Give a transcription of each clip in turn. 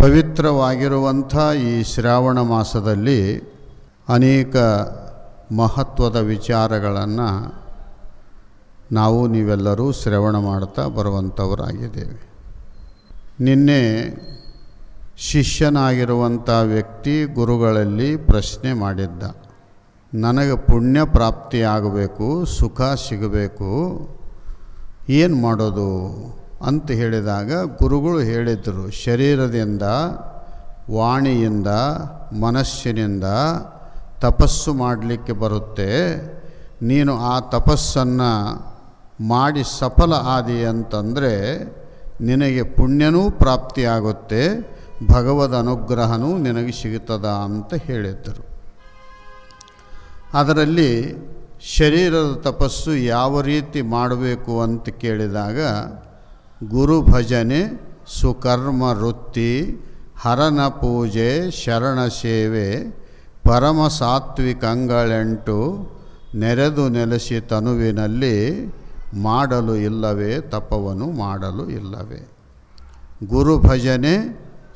ಪವಿತ್ರವಾಗಿರುವಂಥ ಈ ಶ್ರಾವಣ ಮಾಸದಲ್ಲಿ ಅನೇಕ ಮಹತ್ವದ ವಿಚಾರಗಳನ್ನು ನಾವು ನೀವೆಲ್ಲರೂ ಶ್ರವಣ ಮಾಡ್ತಾ ಬರುವಂಥವರಾಗಿದ್ದೇವೆ. ನಿನ್ನೆ ಶಿಷ್ಯನಾಗಿರುವಂಥ ವ್ಯಕ್ತಿ ಗುರುಗಳಲ್ಲಿ ಪ್ರಶ್ನೆ ಮಾಡಿದ್ದ, ನನಗೆ ಪುಣ್ಯ ಪ್ರಾಪ್ತಿಯಾಗಬೇಕು, ಸುಖ ಸಿಗಬೇಕು, ಏನು ಮಾಡೋದು ಅಂತ ಹೇಳಿದಾಗ ಗುರುಗಳು ಹೇಳಿದರು, ಶರೀರದಿಂದ, ವಾಣಿಯಿಂದ, ಮನಸ್ಸಿನಿಂದ ತಪಸ್ಸು ಮಾಡಲಿಕ್ಕೆ ಬರುತ್ತೆ. ನೀನು ಆ ತಪಸ್ಸನ್ನು ಮಾಡಿ ಸಫಲ ಆದಿ ಅಂತಂದರೆ ನಿನಗೆ ಪುಣ್ಯನೂ ಪ್ರಾಪ್ತಿಯಾಗುತ್ತೆ, ಭಗವದ್ ಅನುಗ್ರಹನೂ ನಿನಗೆ ಸಿಗುತ್ತದ ಅಂತ ಹೇಳಿದ್ದರು. ಅದರಲ್ಲಿ ಶರೀರದ ತಪಸ್ಸು ಯಾವ ರೀತಿ ಮಾಡಬೇಕು ಅಂತ ಕೇಳಿದಾಗ ಗುರು ಭಜನೆ, ಸುಕರ್ಮ ವೃತ್ತಿ, ಹರನ ಪೂಜೆ, ಶರಣ ಸೇವೆ, ಪರಮ ಸಾತ್ವಿಕಂಗಳೆಂಟು, ನೆರೆದು ನೆಲೆಸಿ ತನುವಿನಲ್ಲಿ ಮಾಡಲು ಇಲ್ಲವೇ ತಪವನ್ನು ಮಾಡಲು ಇಲ್ಲವೇ. ಗುರು ಭಜನೆ,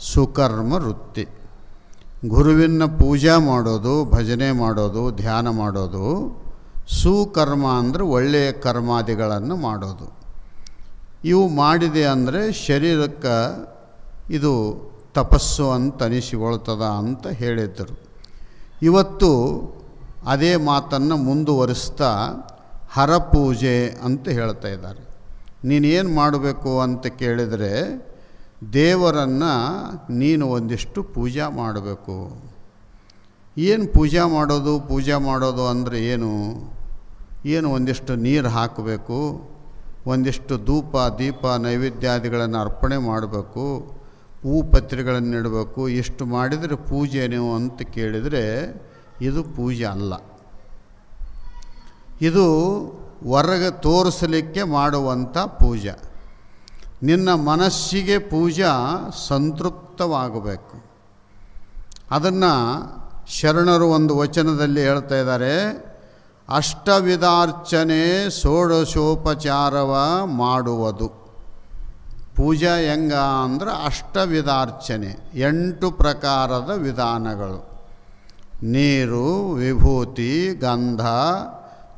ಸುಕರ್ಮ ವೃತ್ತಿ, ಗುರುವಿನ ಪೂಜೆ ಮಾಡೋದು, ಭಜನೆ ಮಾಡೋದು, ಧ್ಯಾನ ಮಾಡೋದು. ಸುಕರ್ಮ ಅಂದರೆ ಒಳ್ಳೆಯ ಕರ್ಮಾದಿಗಳನ್ನು ಮಾಡೋದು. ಇವು ಮಾಡಿದೆ ಅಂದರೆ ಶರೀರಕ್ಕೆ ಇದು ತಪಸ್ಸು ಅಂತ ಅನಿಸಿಕೊಳ್ತದ ಅಂತ ಹೇಳಿದ್ದರು. ಇವತ್ತು ಅದೇ ಮಾತನ್ನು ಮುಂದುವರಿಸ್ತಾ ಹರಪೂಜೆ ಅಂತ ಹೇಳ್ತಾ ಇದ್ದಾರೆ. ನೀನೇನು ಮಾಡಬೇಕು ಅಂತ ಕೇಳಿದರೆ ದೇವರನ್ನು ನೀನು ಒಂದಿಷ್ಟು ಪೂಜೆ ಮಾಡಬೇಕು. ಏನು ಪೂಜೆ ಮಾಡೋದು ಅಂದರೆ ಏನು ಒಂದಿಷ್ಟು ನೀರು ಹಾಕಬೇಕು, ಒಂದಿಷ್ಟು ಧೂಪ ದೀಪ ನೈವೇದ್ಯಾದಿಗಳನ್ನು ಅರ್ಪಣೆ ಮಾಡಬೇಕು, ಹೂ ಪತ್ರಿಗಳನ್ನು ಇಡಬೇಕು. ಇಷ್ಟು ಮಾಡಿದರೆ ಪೂಜೆನು ಅಂತ ಕೇಳಿದರೆ ಇದು ಪೂಜೆ ಅಲ್ಲ. ಇದು ಹೊರಗೆ ತೋರಿಸಲಿಕ್ಕೆ ಮಾಡುವಂಥ ಪೂಜೆ. ನಿನ್ನ ಮನಸ್ಸಿಗೆ ಪೂಜೆ ಸಂತೃಪ್ತವಾಗಬೇಕು. ಅದನ್ನು ಶರಣರು ಒಂದು ವಚನದಲ್ಲಿ ಹೇಳ್ತಾ ಇದ್ದಾರೆ, ಅಷ್ಟವಿಧಾರ್ಚನೆ ಷೋಡಶೋಪಚಾರವ ಮಾಡುವುದು. ಪೂಜಾ ಹೆಂಗ ಅಂದ್ರೆ ಅಷ್ಟವಿಧಾರ್ಚನೆ, 8 ಪ್ರಕಾರದ ವಿಧಾನಗಳು. ನೀರು, ವಿಭೂತಿ, ಗಂಧ,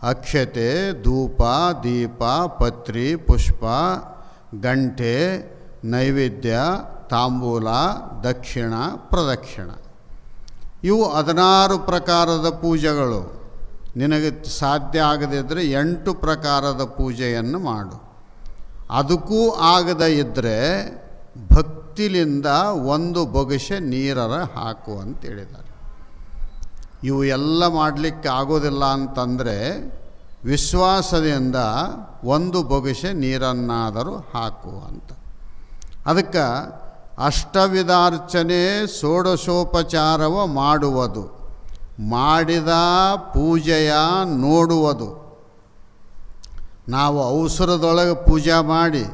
ಅಕ್ಷತೆ, ಧೂಪ, ದೀಪ, ಪತ್ರಿ, ಪುಷ್ಪ, ಗಂಟೆ, ನೈವೇದ್ಯ, ತಾಂಬೂಲ, ದಕ್ಷಿಣ, ಪ್ರದಕ್ಷಿಣ. ಇವು 16 ಪ್ರಕಾರದ ಪೂಜೆಗಳು. ನಿನಗೆ ಸಾಧ್ಯ ಆಗದಿದ್ದರೆ 8 ಪ್ರಕಾರದ ಪೂಜೆಯನ್ನು ಮಾಡು. ಅದಕ್ಕೂ ಆಗದೇ ಇದ್ದರೆ ಭಕ್ತಿಲಿಂದ ಒಂದು ಬೊಗಸೆ ನೀರರ ಹಾಕು ಅಂತೇಳಿದ್ದಾರೆ. ಇವು ಎಲ್ಲ ಮಾಡಲಿಕ್ಕೆ ಆಗೋದಿಲ್ಲ ಅಂತಂದರೆ ವಿಶ್ವಾಸದಿಂದ ಒಂದು ಬೊಗಸೆ ನೀರನ್ನಾದರೂ ಹಾಕು ಅಂತ. ಅದಕ್ಕೆ ಅಷ್ಟವಿಧಾರ್ಚನೆ ಷೋಡಶೋಪಚಾರವ ಮಾಡುವುದು, ಮಾಡಿದ ಪೂಜೆಯ ನೋಡುವುದು. ನಾವು ಅವಸರದೊಳಗೆ ಪೂಜೆ ಮಾಡಿ,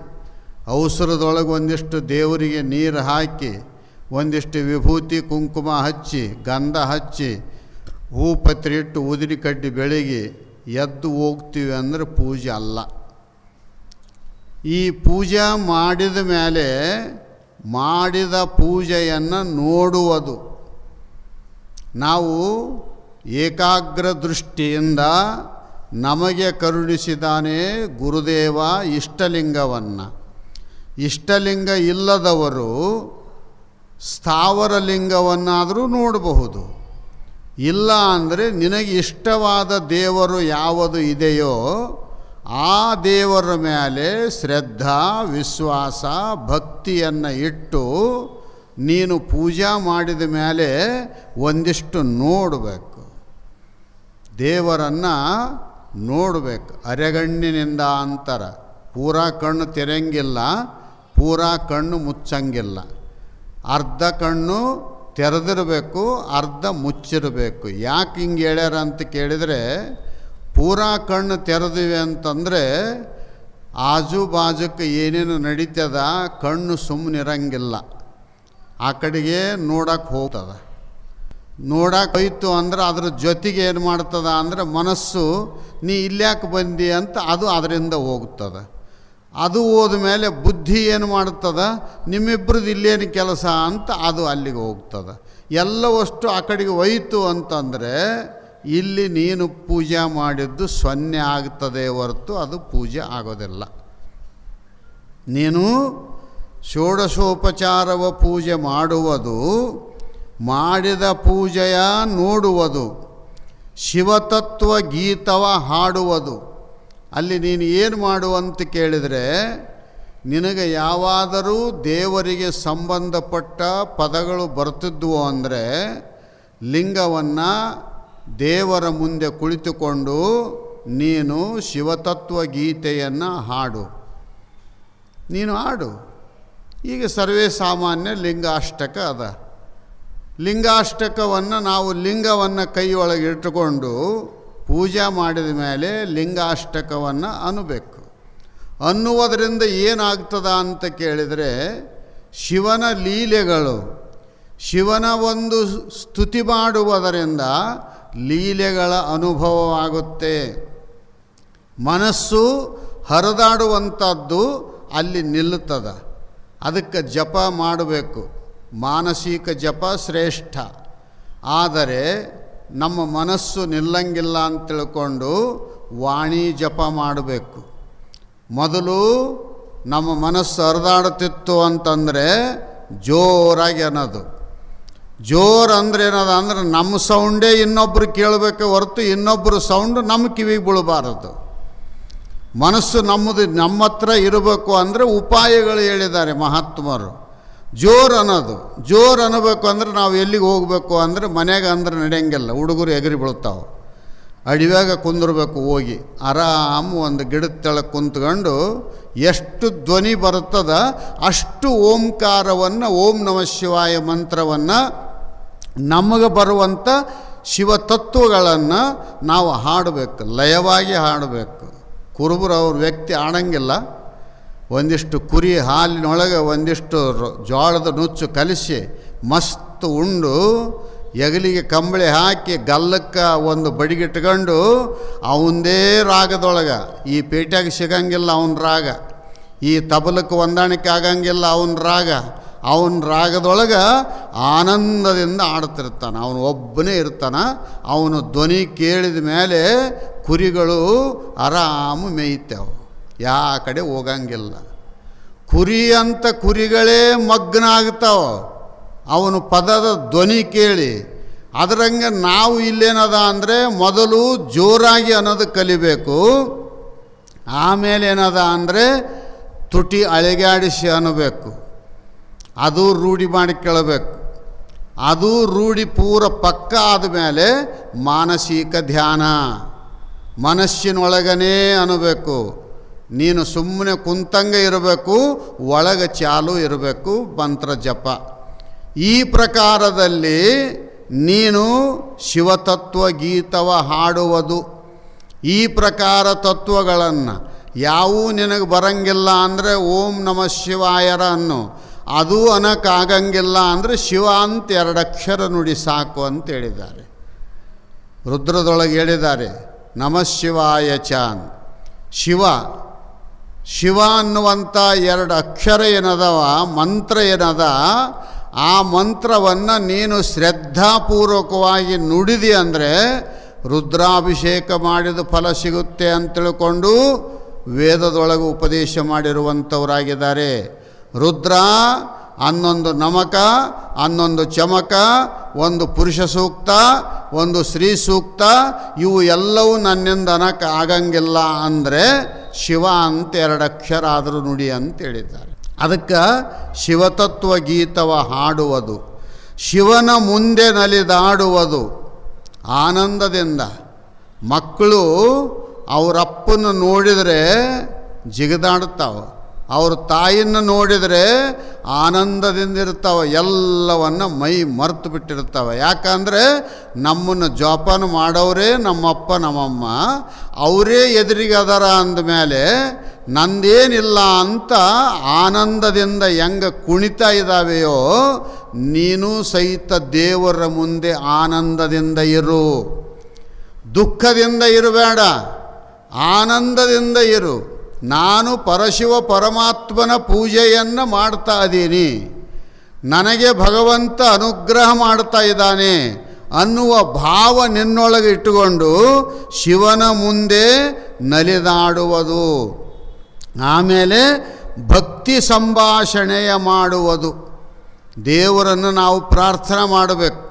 ಅವಸರದೊಳಗೆ ಒಂದಿಷ್ಟು ದೇವರಿಗೆ ನೀರು ಹಾಕಿ, ಒಂದಿಷ್ಟು ವಿಭೂತಿ ಕುಂಕುಮ ಹಚ್ಚಿ, ಗಂಧ ಹಚ್ಚಿ, ಹೂ ಪತ್ರಿ ಇಟ್ಟು, ಉದಿರಿ ಕಡ್ಡಿ ಬೆಳಗಿ ಎದ್ದು ಹೋಗ್ತೀವಿ ಅಂದರೆ ಪೂಜೆ ಅಲ್ಲ. ಈ ಪೂಜೆ ಮಾಡಿದ ಮೇಲೆ ಮಾಡಿದ ಪೂಜೆಯನ್ನು ನೋಡುವುದು. ನಾವು ಏಕಾಗ್ರ ದೃಷ್ಟಿಯಿಂದ ನಮಗೆ ಕರುಣಿಸಿದಾನೆ ಗುರುದೇವ ಇಷ್ಟಲಿಂಗವನ್ನು. ಇಷ್ಟಲಿಂಗ ಇಲ್ಲದವರು ಸ್ಥಾವರ ಲಿಂಗವನ್ನಾದರೂ ನೋಡಬಹುದು. ಇಲ್ಲ ಅಂದರೆ ನಿನಗೆ ಇಷ್ಟವಾದ ದೇವರು ಯಾವುದು ಇದೆಯೋ ಆ ದೇವರ ಮೇಲೆ ಶ್ರದ್ಧಾ, ವಿಶ್ವಾಸ, ಭಕ್ತಿಯನ್ನು ಇಟ್ಟು ನೀನು ಪೂಜೆ ಮಾಡಿದ ಮೇಲೆ ಒಂದಿಷ್ಟು ನೋಡಬೇಕು, ದೇವರನ್ನು ನೋಡಬೇಕು. ಅರೆಗಣ್ಣಿನಿಂದ ಅಂತಾರೆ, ಪೂರಾ ಕಣ್ಣು ತೆರೆಯಂಗಿಲ್ಲ, ಪೂರಾ ಕಣ್ಣು ಮುಚ್ಚಂಗಿಲ್ಲ. ಅರ್ಧ ಕಣ್ಣು ತೆರೆದಿರಬೇಕು, ಅರ್ಧ ಮುಚ್ಚಿರಬೇಕು. ಯಾಕೆ ಹಿಂಗೆ ಹೇಳ್ಯಾರ ಅಂತ ಕೇಳಿದರೆ, ಪೂರಾ ಕಣ್ಣು ತೆರೆದಿವೆ ಅಂತಂದರೆ ಆಜು ಬಾಜುಕ್ಕೆ ಏನೇನು ನಡೀತದ ಕಣ್ಣು ಸುಮ್ಮನಿರಂಗಿಲ್ಲ, ಆ ಕಡೆಗೆ ನೋಡಕ್ಕೆ ಹೋಗ್ತದೆ. ನೋಡಕ್ಕೆ ಹೋಯ್ತು ಅಂದ್ರೆ ಅದ್ರ ಜೊತೆಗೆ ಏನು ಮಾಡ್ತದ ಅಂದರೆ ಮನಸ್ಸು ನೀ ಇಲ್ಯಾಕೆ ಬಂದಿ ಅಂತ ಅದು ಅದರಿಂದ ಹೋಗ್ತದೆ. ಅದು ಹೋದ ಮೇಲೆ ಬುದ್ಧಿ ಏನು ಮಾಡ್ತದ, ನಿಮ್ಮಿಬ್ಬರದ್ದು ಇಲ್ಲೇನು ಕೆಲಸ ಅಂತ ಅದು ಅಲ್ಲಿಗೆ ಹೋಗ್ತದೆ. ಎಲ್ಲವಷ್ಟು ಆ ಕಡೆಗೆ ಹೋಯ್ತು ಅಂತಂದರೆ ಇಲ್ಲಿ ನೀನು ಪೂಜೆ ಮಾಡಿದ್ದು ಸೊನ್ನೆ ಆಗ್ತದೆ ಹೊರತು ಅದು ಪೂಜೆ ಆಗೋದಿಲ್ಲ. ನೀನು ಷೋಡಶೋಪಚಾರವ ಪೂಜೆ ಮಾಡುವುದು, ಮಾಡಿದ ಪೂಜೆಯ ನೋಡುವುದು, ಶಿವತತ್ವ ಗೀತವ ಹಾಡುವುದು. ಅಲ್ಲಿ ನೀನು ಏನು ಮಾಡುವಂತ ಕೇಳಿದರೆ, ನಿನಗೆ ಯಾವಾದರೂ ದೇವರಿಗೆ ಸಂಬಂಧಪಟ್ಟ ಪದಗಳು ಬರ್ತಿದ್ವು ಅಂದರೆ ಲಿಂಗವನ್ನು ದೇವರ ಮುಂದೆ ಕುಳಿತುಕೊಂಡು ನೀನು ಶಿವತತ್ವ ಗೀತೆಯನ್ನು ಹಾಡು. ನೀನು ಹಾಡು. ಈಗ ಸರ್ವೇ ಸಾಮಾನ್ಯ ಲಿಂಗಾಷ್ಟಕ ಅದ. ಲಿಂಗಾಷ್ಟಕವನ್ನು ನಾವು ಲಿಂಗವನ್ನು ಕೈಯೊಳಗೆ ಇಟ್ಟುಕೊಂಡು ಪೂಜೆ ಮಾಡಿದ ಮೇಲೆ ಲಿಂಗಾಷ್ಟಕವನ್ನು ಅನ್ನಬೇಕು. ಅನ್ನುವುದರಿಂದ ಏನಾಗ್ತದ ಅಂತ ಕೇಳಿದರೆ, ಶಿವನ ಲೀಲೆಗಳು, ಶಿವನ ಒಂದು ಸ್ತುತಿ ಮಾಡುವುದರಿಂದ ಲೀಲೆಗಳ ಅನುಭವವಾಗುತ್ತೆ. ಮನಸ್ಸು ಹರಿದಾಡುವಂಥದ್ದು ಅಲ್ಲಿ ನಿಲ್ಲುತ್ತದೆ. ಅದಕ್ಕೆ ಜಪ ಮಾಡಬೇಕು. ಮಾನಸಿಕ ಜಪ ಶ್ರೇಷ್ಠ. ಆದರೆ ನಮ್ಮ ಮನಸ್ಸು ನಿಲ್ಲಂಗಿಲ್ಲ ಅಂತ ತಿಳ್ಕೊಂಡು ವಾಣಿ ಜಪ ಮಾಡಬೇಕು. ಮೊದಲು ನಮ್ಮ ಮನಸ್ಸು ಹರಿದಾಡುತ್ತಿತ್ತು ಅಂತಂದರೆ ಜೋರಾಗಿ ಅನ್ನೋದು. ಜೋರು ಅಂದ್ರೆ ಏನದ ಅಂದ್ರೆ ನಮ್ಮ ಸೌಂಡೇ ಇನ್ನೊಬ್ಬರು ಕೇಳಬೇಕು ಹೊರತು ಇನ್ನೊಬ್ಬರು ಸೌಂಡು ನಮ್ಮ ಕಿವಿಗೆ ಬೀಳಬಾರದು. ಮನಸ್ಸು ನಮ್ಮದು ನಮ್ಮ ಹತ್ರ ಇರಬೇಕು ಅಂದರೆ ಉಪಾಯಗಳು ಹೇಳಿದ್ದಾರೆ ಮಹಾತ್ಮರು. ಜೋರು ಅನ್ನೋದು, ಜೋರು ಅನ್ನಬೇಕು ಅಂದ್ರೆ ನಾವು ಎಲ್ಲಿಗೆ ಹೋಗಬೇಕು ಅಂದರೆ ಮನೆಗೆ ಅಂದ್ರೆ ನಡೆಯಂಗಿಲ್ಲ, ಹುಡುಗರು ಎಗರಿ ಬೀಳ್ತಾವೆ. ಅಡಿವ್ಯಾಗ ಕುಂದಿರ್ಬೇಕು ಹೋಗಿ ಆರಾಮ್ ಒಂದು ಗಿಡದ ತೆಳಗೆ ಕುಂತ್ಕೊಂಡು ಎಷ್ಟು ಧ್ವನಿ ಬರುತ್ತದ ಅಷ್ಟು ಓಂಕಾರವನ್ನು, ಓಂ ನಮಃ ಶಿವಾಯ ಮಂತ್ರವನ್ನು, ನಮಗೆ ಬರುವಂಥ ಶಿವತತ್ವಗಳನ್ನು ನಾವು ಹಾಡಬೇಕು, ಲಯವಾಗಿ ಹಾಡಬೇಕು. ಕುರುಬರು ಅವ್ರ ವ್ಯಕ್ತಿ ಆಡಂಗಿಲ್ಲ. ಒಂದಿಷ್ಟು ಕುರಿ ಹಾಲಿನೊಳಗೆ ಒಂದಿಷ್ಟು ಜೋಳದ ನುಚ್ಚು ಕಲಿಸಿ ಮಸ್ತ್ ಉಂಡು ಎಗಲಿಗೆ ಕಂಬಳಿ ಹಾಕಿ ಗಲ್ಲಕ್ಕೆ ಒಂದು ಬಡಿಗಿಟ್ಕೊಂಡು ಅವಂದೇ ರಾಗದೊಳಗೆ, ಈ ಪೇಟ್ಯಾಗ ಸಿಗಂಗಿಲ್ಲ ಅವನ ರಾಗ, ಈ ತಬಲಕ್ಕೆ ಹೊಂದಾಣಿಕೆ ಆಗಂಗಿಲ್ಲ ಅವನ ರಾಗ, ಅವನ ರಾಗದೊಳಗೆ ಆನಂದದಿಂದ ಆಡ್ತಿರ್ತಾನೆ. ಅವನು ಒಬ್ಬನೇ ಇರ್ತಾನೆ. ಅವನು ಧ್ವನಿ ಕೇಳಿದ ಮೇಲೆ ಕುರಿಗಳು ಆರಾಮು ಮೇಯ್ತಾವೆ, ಯಾವ ಕಡೆ ಹೋಗಂಗಿಲ್ಲ. ಕುರಿ ಅಂತ ಕುರಿಗಳೇ ಮಗ್ನ ಆಗ್ತಾವೆ ಅವನು ಪದದ ಧ್ವನಿ ಕೇಳಿ. ಅದರಂಗೆ ನಾವು ಇಲ್ಲೇನದ ಅಂದರೆ ಮೊದಲು ಜೋರಾಗಿ ಅನ್ನೋದು ಕಲಿಬೇಕು. ಆಮೇಲೆ ಏನದ ಅಂದರೆ ತುಟಿ ಅಳೆಗಾಡಿಸಿ ಅನ್ನಬೇಕು. ಅದು ರೂಢಿ ಮಾಡಿ ಕೇಳಬೇಕು. ಅದು ರೂಢಿ ಪೂರ ಪಕ್ಕ ಆದಮೇಲೆ ಮಾನಸಿಕ ಧ್ಯಾನ, ಮನಸ್ಸಿನೊಳಗನೇ ಅನ್ನಬೇಕು. ನೀನು ಸುಮ್ಮನೆ ಕುಂತಂಗೆ ಇರಬೇಕು, ಒಳಗೆ ಚಾಲು ಇರಬೇಕು ಮಂತ್ರ ಜಪ. ಈ ಪ್ರಕಾರದಲ್ಲಿ ನೀನು ಶಿವತತ್ವ ಗೀತವ ಹಾಡುವುದು. ಈ ಪ್ರಕಾರ ತತ್ವಗಳನ್ನು ಯಾವೂ ನಿನಗೆ ಬರಂಗಿಲ್ಲ ಅಂದರೆ ಓಂ ನಮಃ ಶಿವಾಯರ ಅನ್ನು, ಅದು ಅನ್ನಕ್ಕಾಗಂಗಿಲ್ಲ ಅಂದರೆ ಶಿವ ಅಂತ 2 ಅಕ್ಷರ ನುಡಿ ಸಾಕು ಅಂತ ಹೇಳಿದ್ದಾರೆ. ರುದ್ರದೊಳಗೆ ಹೇಳಿದ್ದಾರೆ ನಮಃ ಶಿವಾಯ ಚಾನ್. ಶಿವ ಅನ್ನುವಂಥ 2 ಅಕ್ಷರ ಏನದವ, ಮಂತ್ರ ಏನದ, ಆ ಮಂತ್ರವನ್ನು ನೀನು ಶ್ರದ್ಧಾಪೂರ್ವಕವಾಗಿ ನುಡಿದಿ ಅಂದರೆ ರುದ್ರಾಭಿಷೇಕ ಮಾಡಿದ ಫಲ ಸಿಗುತ್ತೆ ಅಂತ ತಿಳ್ಕೊಂಡು ವೇದದೊಳಗೆ ಉಪದೇಶ ಮಾಡಿರುವಂಥವರಾಗಿದ್ದಾರೆ. ರುದ್ರ 11 ನಮಕ, 11 ಚಮಕ, 1 ಪುರುಷ ಸೂಕ್ತ, 1 ಸ್ತ್ರೀ ಸೂಕ್ತ, ಇವು ಎಲ್ಲವೂ ನನ್ನಿಂದ ಅನ್ನಕ್ಕೆ ಆಗಂಗಿಲ್ಲ ಅಂದರೆ ಶಿವ ಅಂತ 2 ಅಕ್ಷರ ಆದರೂ ನುಡಿ ಅಂತ ಹೇಳಿದ್ದಾರೆ. ಅದಕ್ಕೆ ಶಿವತತ್ವ ಗೀತವ ಹಾಡುವುದು, ಶಿವನ ಮುಂದೆ ನಲಿದಾಡುವುದು ಆನಂದದಿಂದ. ಮಕ್ಕಳು ಅವರಪ್ಪನ ನೋಡಿದರೆ ಜಿಗಿದಾಡುತ್ತಾವೆ, ಅವ್ರ ತಾಯಿಯನ್ನು ನೋಡಿದರೆ ಆನಂದದಿಂದ ಇರ್ತಾವೆ, ಎಲ್ಲವನ್ನು ಮೈ ಮರೆತು ಬಿಟ್ಟಿರ್ತಾವೆ. ಯಾಕಂದರೆ ನಮ್ಮನ್ನು ಜೋಪಾನ ಮಾಡೋರೇ ನಮ್ಮಪ್ಪ ನಮ್ಮಮ್ಮ, ಅವರೇ ಎದುರಿಗೆ ಅದರ ಅಂದಮೇಲೆ ನಂದೇನಿಲ್ಲ ಅಂತ ಆನಂದದಿಂದ ಹೆಂಗೆ ಕುಣಿತಾ ಇದ್ದಾವೆಯೋ ನೀನು ಸಹಿತ ದೇವರ ಮುಂದೆ ಆನಂದದಿಂದ ಇರು. ದುಃಖದಿಂದ ಇರಬೇಡ, ಆನಂದದಿಂದ ಇರು. ನಾನು ಪರಶಿವ ಪರಮಾತ್ಮನ ಪೂಜೆಯನ್ನು ಮಾಡ್ತಾ ಇದ್ದೀನಿ, ನನಗೆ ಭಗವಂತ ಅನುಗ್ರಹ ಮಾಡ್ತಾ ಇದ್ದಾನೆ ಅನ್ನುವ ಭಾವ ನಿನ್ನೊಳಗೆ ಇಟ್ಟುಕೊಂಡು ಶಿವನ ಮುಂದೆ ನಲಿದಾಡುವುದು. ಆಮೇಲೆ ಭಕ್ತಿ ಸಂಭಾಷಣೆಯ ಮಾಡುವುದು. ದೇವರನ್ನು ನಾವು ಪ್ರಾರ್ಥನೆ ಮಾಡಬೇಕು.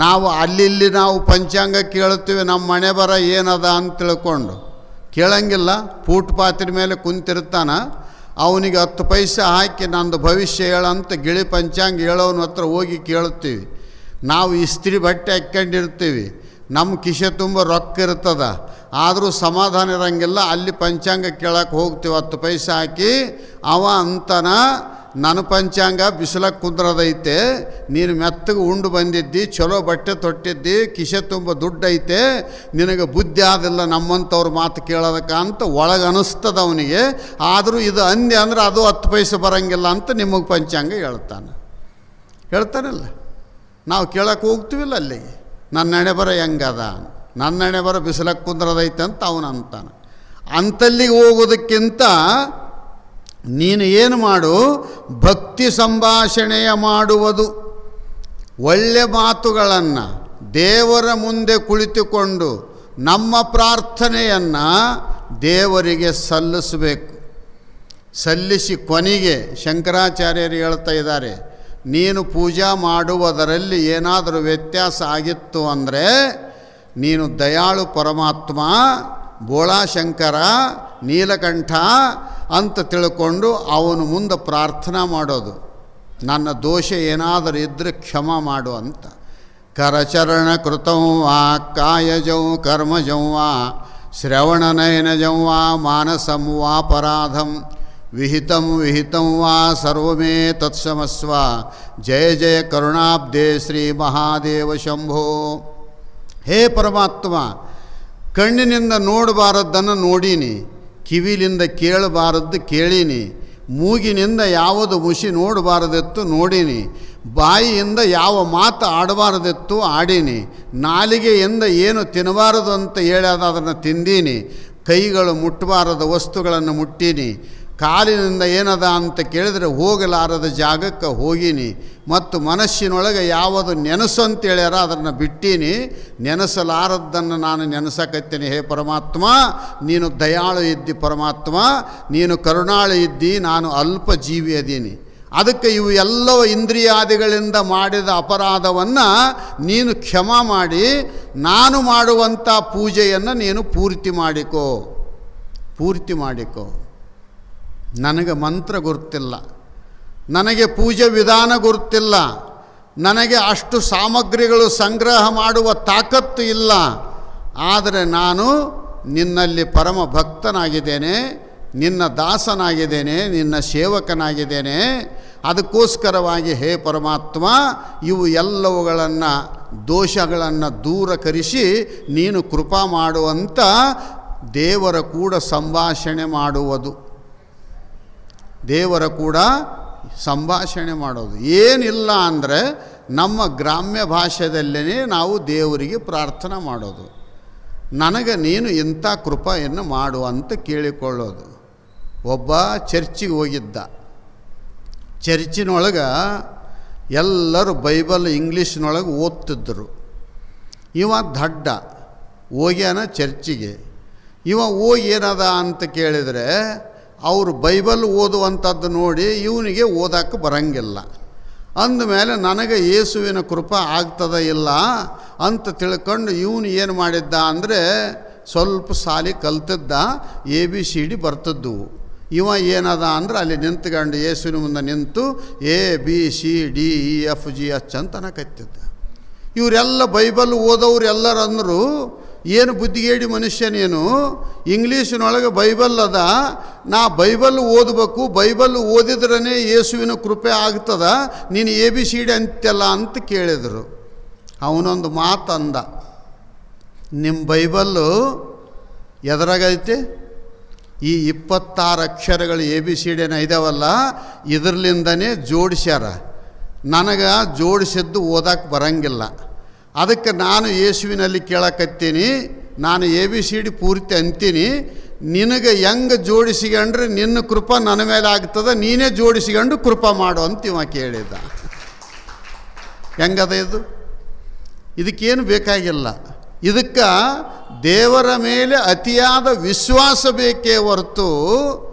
ನಾವು ಅಲ್ಲಿ ನಾವು ಪಂಚಾಂಗ ಕೇಳ್ತೀವಿ, ನಮ್ಮ ಮನೆ ಬರ ಏನದ ಅಂತ ತಿಳ್ಕೊಂಡು ಕೇಳಂಗಿಲ್ಲ. ಪಾತ್ರೆ ಮೇಲೆ ಕುಂತಿರ್ತಾನ, ಅವನಿಗೆ 10 ಪೈಸೆ ಹಾಕಿ ನಂದು ಭವಿಷ್ಯ ಹೇಳಂತ ಗಿಳಿ ಪಂಚಾಂಗ ಹೇಳೋನ ಹತ್ರ ಹೋಗಿ ಕೇಳ್ತೀವಿ. ನಾವು ಇಸ್ತ್ರಿ ಬಟ್ಟೆ ಹಾಕ್ಕೊಂಡಿರ್ತೀವಿ, ನಮ್ಮ ಕಿಶೆ ತುಂಬ ರೊಕ್ಕ ಇರ್ತದ, ಆದರೂ ಸಮಾಧಾನ ಇರೋಂಗಿಲ್ಲ. ಅಲ್ಲಿ ಪಂಚಾಂಗ ಕೇಳಕ್ಕೆ ಹೋಗ್ತೀವಿ 10 ಪೈಸೆ ಹಾಕಿ. ಅವ ಅಂತಾನ, ನನ್ನ ಪಂಚಾಂಗ ಬಿಸಿಲಕ್ಕೆ ಕುಂದ್ರದೈತೆ, ನೀನು ಮೆತ್ತಗೆ ಉಂಡು ಬಂದಿದ್ದಿ, ಚಲೋ ಬಟ್ಟೆ ತೊಟ್ಟಿದ್ದಿ, ಕಿಶೆ ತುಂಬ ದುಡ್ಡು ಐತೆ, ನಿನಗೆ ಬುದ್ಧಿ ಆದಿಲ್ಲ ನಮ್ಮಂಥವ್ರ ಮಾತು ಕೇಳೋದಕ್ಕೆ ಅಂತ ಒಳಗೆ ಅನ್ನಿಸ್ತದ ಅವನಿಗೆ. ಆದರೂ ಇದು ಅಂದೆ ಅಂದ್ರೆ ಅದು 10 ಪೈಸೆ ಬರೋಂಗಿಲ್ಲ ಅಂತ ನಿಮಗೆ ಪಂಚಾಂಗ ಹೇಳ್ತಾನಲ್ಲ. ನಾವು ಕೇಳಕ್ಕೆ ಹೋಗ್ತೀವಿಲ್ಲ ಅಲ್ಲಿಗೆ, ನನ್ನ ಹಣೆ ಬರ ಹೆಂಗದ, ನನ್ನ ಹಣೆ ಬರ ಬಿಸಿಲಕ್ಕೆ ಕುಂದ್ರದೈತೆ ಅಂತ ಅವನು ಅಂತಾನೆ. ಅಂತಲ್ಲಿಗೆ ಹೋಗೋದಕ್ಕಿಂತ ನೀನು ಏನು ಮಾಡು, ಭಕ್ತಿ ಸಂಭಾಷಣೆಯ ಮಾಡುವುದು. ಒಳ್ಳೆ ಮಾತುಗಳನ್ನು ದೇವರ ಮುಂದೆ ಕುಳಿತುಕೊಂಡು ನಮ್ಮ ಪ್ರಾರ್ಥನೆಯನ್ನು ದೇವರಿಗೆ ಸಲ್ಲಿಸಬೇಕು. ಸಲ್ಲಿಸಿ ಕೊನೆಗೆ ಶಂಕರಾಚಾರ್ಯರು ಹೇಳ್ತಾ ಇದ್ದಾರೆ, ನೀನು ಪೂಜಾ ಮಾಡುವುದರಲ್ಲಿ ಏನಾದರೂ ವ್ಯತ್ಯಾಸ ಆಗಿತ್ತು ಅಂದರೆ ನೀನು ದಯಾಳು ಪರಮಾತ್ಮ, ಬೋಳಾಶಂಕರ, ನೀಲಕಂಠ ಅಂತ ತಿಳ್ಕೊಂಡು ಅವನು ಮುಂದೆ ಪ್ರಾರ್ಥನಾ ಮಾಡೋದು. ನನ್ನ ದೋಷ ಏನಾದರೂ ಇದ್ದರೆ ಕ್ಷಮ ಮಾಡು ಅಂತ. ಕರಚರಣ ಕೃತಂ ವಾ ಕಾಯಜೌ ಕರ್ಮಜೌ ವಾ ಶ್ರವಣನಯನಜಂ ವಾ ಮಾನಸಂ ವಾಪರಾಧಂ ವಿಹಿತಂ ವಾ ಸರ್ವಮೇ ತತ್ಸಮಸ್ವ. ಜಯ ಜಯ ಕರುಣಾಬ್ಧೇ ಶ್ರೀ ಮಹಾದೇವ ಶಂಭೋ. ಹೇ ಪರಮಾತ್ಮ, ಕಣ್ಣಿನಿಂದ ನೋಡಬಾರದ್ದನ್ನು ನೋಡೀನಿ, ಕಿವಿಲಿಂದ ಕೇಳಬಾರದ್ದು ಕೇಳೀನಿ, ಮೂಗಿನಿಂದ ಯಾವುದು ಮುಷಿ ನೋಡಬಾರದಿತ್ತು ನೋಡೀನಿ, ಬಾಯಿಯಿಂದ ಯಾವ ಮಾತು ಆಡಬಾರದಿತ್ತು ಆಡೀನಿ, ನಾಲಿಗೆಯಿಂದ ಏನು ತಿನ್ನಬಾರದು ಅಂತ ಹೇಳ್ಯಾದ ಅದನ್ನು ತಿಂದೀನಿ, ಕೈಗಳು ಮುಟ್ಟಬಾರದ ವಸ್ತುಗಳನ್ನು ಮುಟ್ಟೀನಿ, ಕಾಲಿನಿಂದ ಏನದ ಅಂತ ಕೇಳಿದರೆ ಹೋಗಲಾರದ ಜಾಗಕ್ಕೆ ಹೋಗೀನಿ, ಮತ್ತು ಮನಸ್ಸಿನೊಳಗೆ ಯಾವುದು ನೆನಸು ಅಂತ ಹೇಳ್ಯಾರ ಅದನ್ನು ಬಿಟ್ಟೀನಿ, ನೆನೆಸಲಾರದ್ದನ್ನು ನಾನು ನೆನೆಸಕತ್ತೀನಿ. ಹೇ ಪರಮಾತ್ಮ, ನೀನು ದಯಾಳು ಇದ್ದಿ ಪರಮಾತ್ಮ, ನೀನು ಕರುಣಾಳು ಇದ್ದಿ, ನಾನು ಅಲ್ಪ ಜೀವಿ ಅದೀನಿ. ಅದಕ್ಕೆ ಇವು ಎಲ್ಲವ ಇಂದ್ರಿಯಾದಿಗಳಿಂದ ಮಾಡಿದ ಅಪರಾಧವನ್ನು ನೀನು ಕ್ಷಮಾ ಮಾಡಿ ನಾನು ಮಾಡುವಂಥ ಪೂಜೆಯನ್ನು ನೀನು ಪೂರ್ತಿ ಮಾಡಿಕೋ. ನನಗೆ ಮಂತ್ರ ಗುರುತಿಲ್ಲ, ನನಗೆ ಪೂಜೆ ವಿಧಾನ ಗುರುತಿಲ್ಲ, ನನಗೆ ಅಷ್ಟು ಸಾಮಗ್ರಿಗಳು ಸಂಗ್ರಹ ಮಾಡುವ ತಾಕತ್ತು ಇಲ್ಲ. ಆದರೆ ನಾನು ನಿನ್ನಲ್ಲಿ ಪರಮ ಭಕ್ತನಾಗಿದ್ದೇನೆ, ನಿನ್ನ ದಾಸನಾಗಿದ್ದೇನೆ, ನಿನ್ನ ಸೇವಕನಾಗಿದ್ದೇನೆ. ಅದಕ್ಕೋಸ್ಕರವಾಗಿ ಹೇ ಪರಮಾತ್ಮ, ಇವು ಎಲ್ಲವುಗಳನ್ನು ದೋಷಗಳನ್ನು ದೂರಕರಿಸಿ ನೀನು ಕೃಪಾ ಮಾಡುವಂಥ ದೇವರ ಕೂಡ ಸಂಭಾಷಣೆ ಮಾಡುವುದು. ದೇವರ ಕೂಡ ಸಂಭಾಷಣೆ ಮಾಡೋದು ಏನಿಲ್ಲ ಅಂದರೆ ನಮ್ಮ ಗ್ರಾಮ್ಯ ಭಾಷೆಯಲ್ಲೇ ನಾವು ದೇವರಿಗೆ ಪ್ರಾರ್ಥನೆ ಮಾಡೋದು. ನನಗೆ ನೀನು ಇಂಥ ಕೃಪೆಯನ್ನು ಮಾಡು ಅಂತ ಕೇಳಿಕೊಳ್ಳೋದು. ಒಬ್ಬ ಚರ್ಚಿಗೆ ಹೋಗಿದ್ದ. ಚರ್ಚಿನೊಳಗೆ ಎಲ್ಲರೂ ಬೈಬಲ್ ಇಂಗ್ಲೀಷ್ನೊಳಗೆ ಓದ್ತಿದ್ದರು. ಇವ ದಡ್ಡ ಹೋಗ್ಯಾನ ಚರ್ಚಿಗೆ. ಇವ ಹೋಗಿ ಏನದ ಅಂತ ಕೇಳಿದರೆ ಅವರು ಬೈಬಲ್ ಓದುವಂಥದ್ದು ನೋಡಿ ಇವನಿಗೆ ಓದಕ್ಕೆ ಬರಂಗಿಲ್ಲ. ಅಂದಮೇಲೆ ನನಗೆ ಯೇಸುವಿನ ಕೃಪೆ ಆಗ್ತದ ಇಲ್ಲ ಅಂತ ತಿಳ್ಕೊಂಡು ಇವನು ಏನು ಮಾಡಿದ್ದ ಅಂದರೆ ಸ್ವಲ್ಪ ಸಾಲಿ ಕಲ್ತಿದ್ದ, ABCD ಬರ್ತಿದ್ದವು. ಇವ ಏನದ ಅಂದ್ರೆ ಅಲ್ಲಿ ನಿಂತ್ಕೊಂಡು ಯೇಸುವಿನ ಮುಂದೆ ನಿಂತು ABCDEFGH ಅಂತ ಅನ್ನಕತ್ತಿದ್ದ. ಇವರೆಲ್ಲ ಬೈಬಲ್ ಓದೋರು ಎಲ್ಲರೂ ಅಂದರು, ಏನು ಬುದ್ಧಿಗೇಡಿ ಮನುಷ್ಯನೇನು, ಇಂಗ್ಲೀಷಿನೊಳಗೆ ಬೈಬಲ್ ಅದ, ನಾ ಬೈಬಲ್ ಓದಬೇಕು, ಬೈಬಲ್ ಓದಿದ್ರೇ ಯೇಸುವಿನ ಕೃಪೆ ಆಗ್ತದ, ನೀನು ABCD ಅಂತೆಲ್ಲ ಅಂತ ಕೇಳಿದರು. ಅವನೊಂದು ಮಾತು ಅಂದ, ನಿಮ್ಮ ಬೈಬಲ್ಲು ಎದುರಾಗೈತೆ, ಈ 26 ಅಕ್ಷರಗಳು ABCD ಇದಾವಲ್ಲ ಇದರಲಿಂದನೇ ಜೋಡಿಸ್ಯಾರ. ನನಗೆ ಜೋಡಿಸಿದ್ದು ಓದಕ್ಕೆ ಬರಂಗಿಲ್ಲ. ಅದಕ್ಕೆ ನಾನು ಯೇಸುವಿನಲ್ಲಿ ಕೇಳಕತ್ತೀನಿ, ನಾನು ABCD ಪೂರ್ತಿ ಅಂತೀನಿ, ನಿನಗೆ ಹೆಂಗೆ ಜೋಡಿಸಿಕೊಂಡ್ರೆ ನಿನ್ನ ಕೃಪಾ ನನ್ನ ಮೇಲೆ ಆಗ್ತದೆ, ನೀನೇ ಜೋಡಿಸಿಕೊಂಡು ಕೃಪಾ ಮಾಡು ಅಂತ ಇವ ಕೇಳಿದ. ಹೆಂಗದ ಇದು? ಇದಕ್ಕೇನು ಬೇಕಾಗಿಲ್ಲ. ಇದಕ್ಕೆ ದೇವರ ಮೇಲೆ ಅತಿಯಾದ ವಿಶ್ವಾಸ ಬೇಕೇ ಹೊರತು